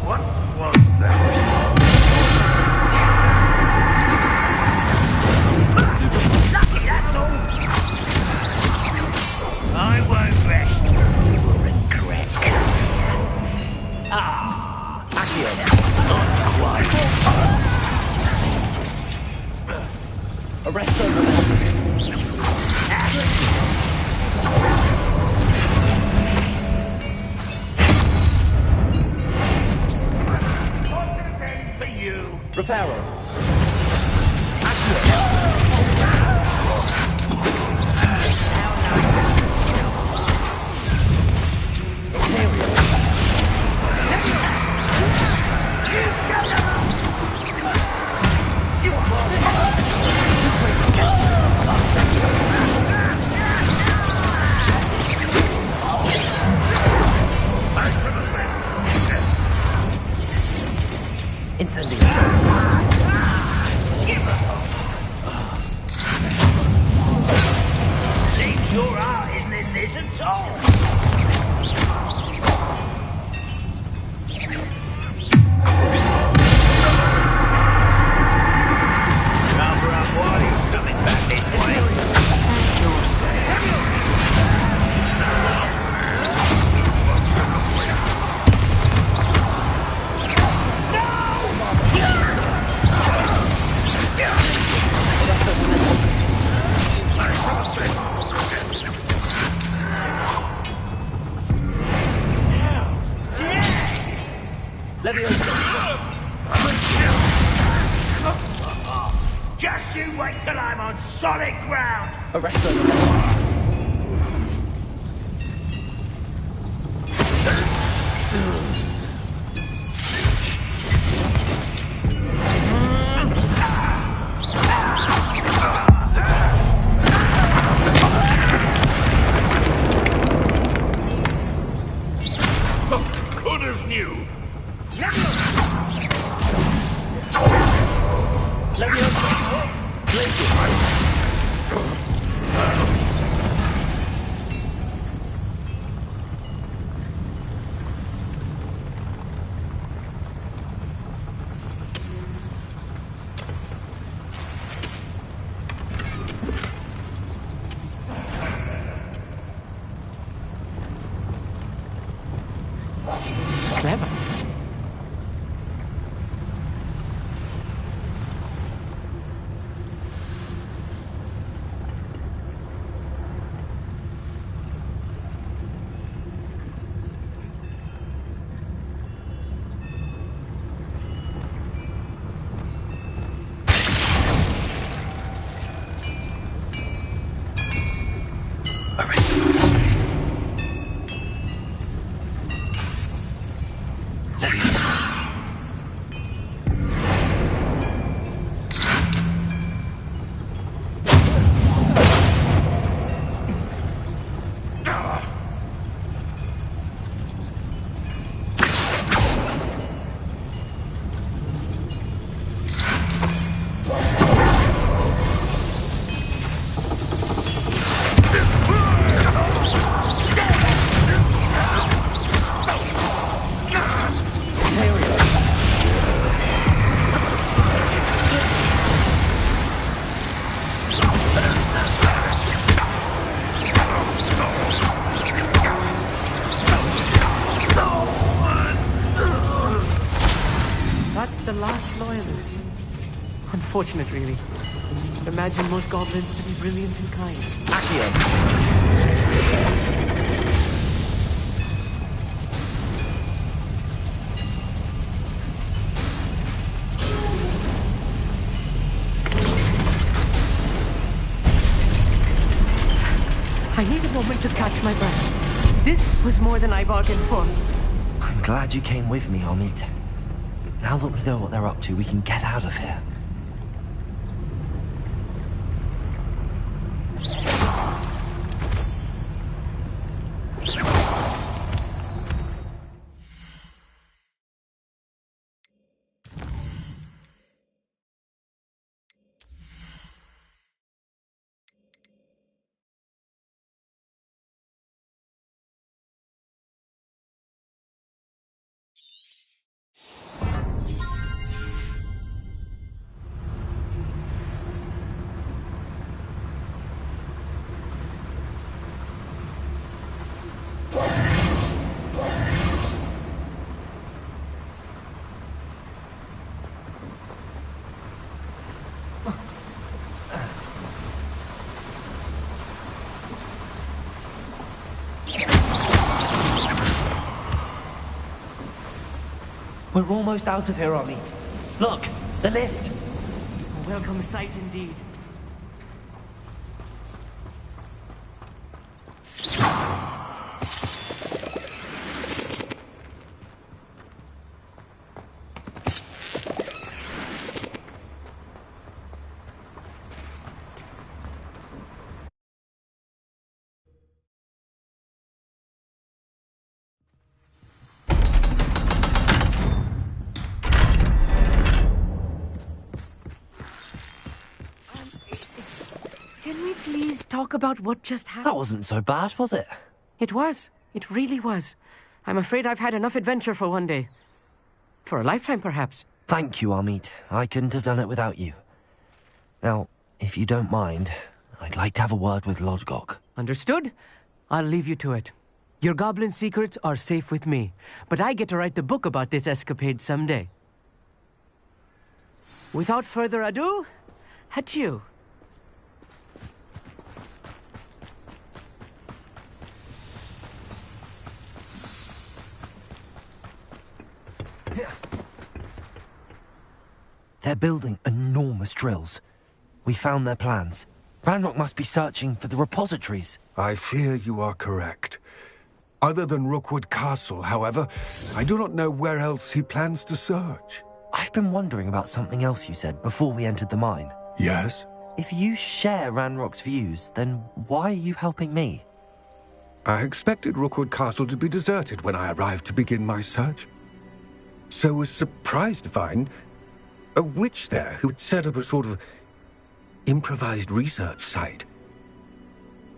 What was that? Lucky, that's all. I won't rest. You will regret coming here. Ah, not quite. Arrest over. For you. Reparo. Incendiary. Seems your heart isn't in this at all. Rather why he's coming back this way. Just you wait till I'm on solid ground. Arrest over. Good as new. Clever. That's the last loyalist. Unfortunate, really. I'd imagine most goblins to be brilliant and kind. Accio. moment to catch my breath. This was more than I bargained for. I'm glad you came with me, Amit. Now that we know what they're up to, we can get out of here. We're almost out of here, Amit. Look, the lift. A welcome sight indeed. Can we please talk about what just happened? That wasn't so bad, was it? It was. It really was. I'm afraid I've had enough adventure for one day. For a lifetime, perhaps. Thank you, Amit. I couldn't have done it without you. Now, if you don't mind, I'd like to have a word with Lodgok. Understood? I'll leave you to it. Your goblin secrets are safe with me, but I get to write the book about this escapade someday. Without further ado, adieu. They're building enormous drills. We found their plans. Ranrock must be searching for the repositories. I fear you are correct. Other than Rookwood Castle, however, I do not know where else he plans to search. I've been wondering about something else you said before we entered the mine. Yes? If you share Ranrock's views, then why are you helping me? I expected Rookwood Castle to be deserted when I arrived to begin my search. So was surprised to find a witch there who had set up a sort of improvised research site.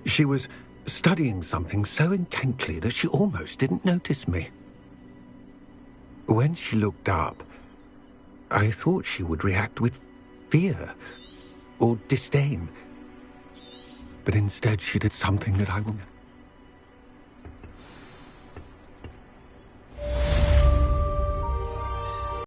She was studying something so intently that she almost didn't notice me. When she looked up, I thought she would react with fear or disdain. But instead she did something that I will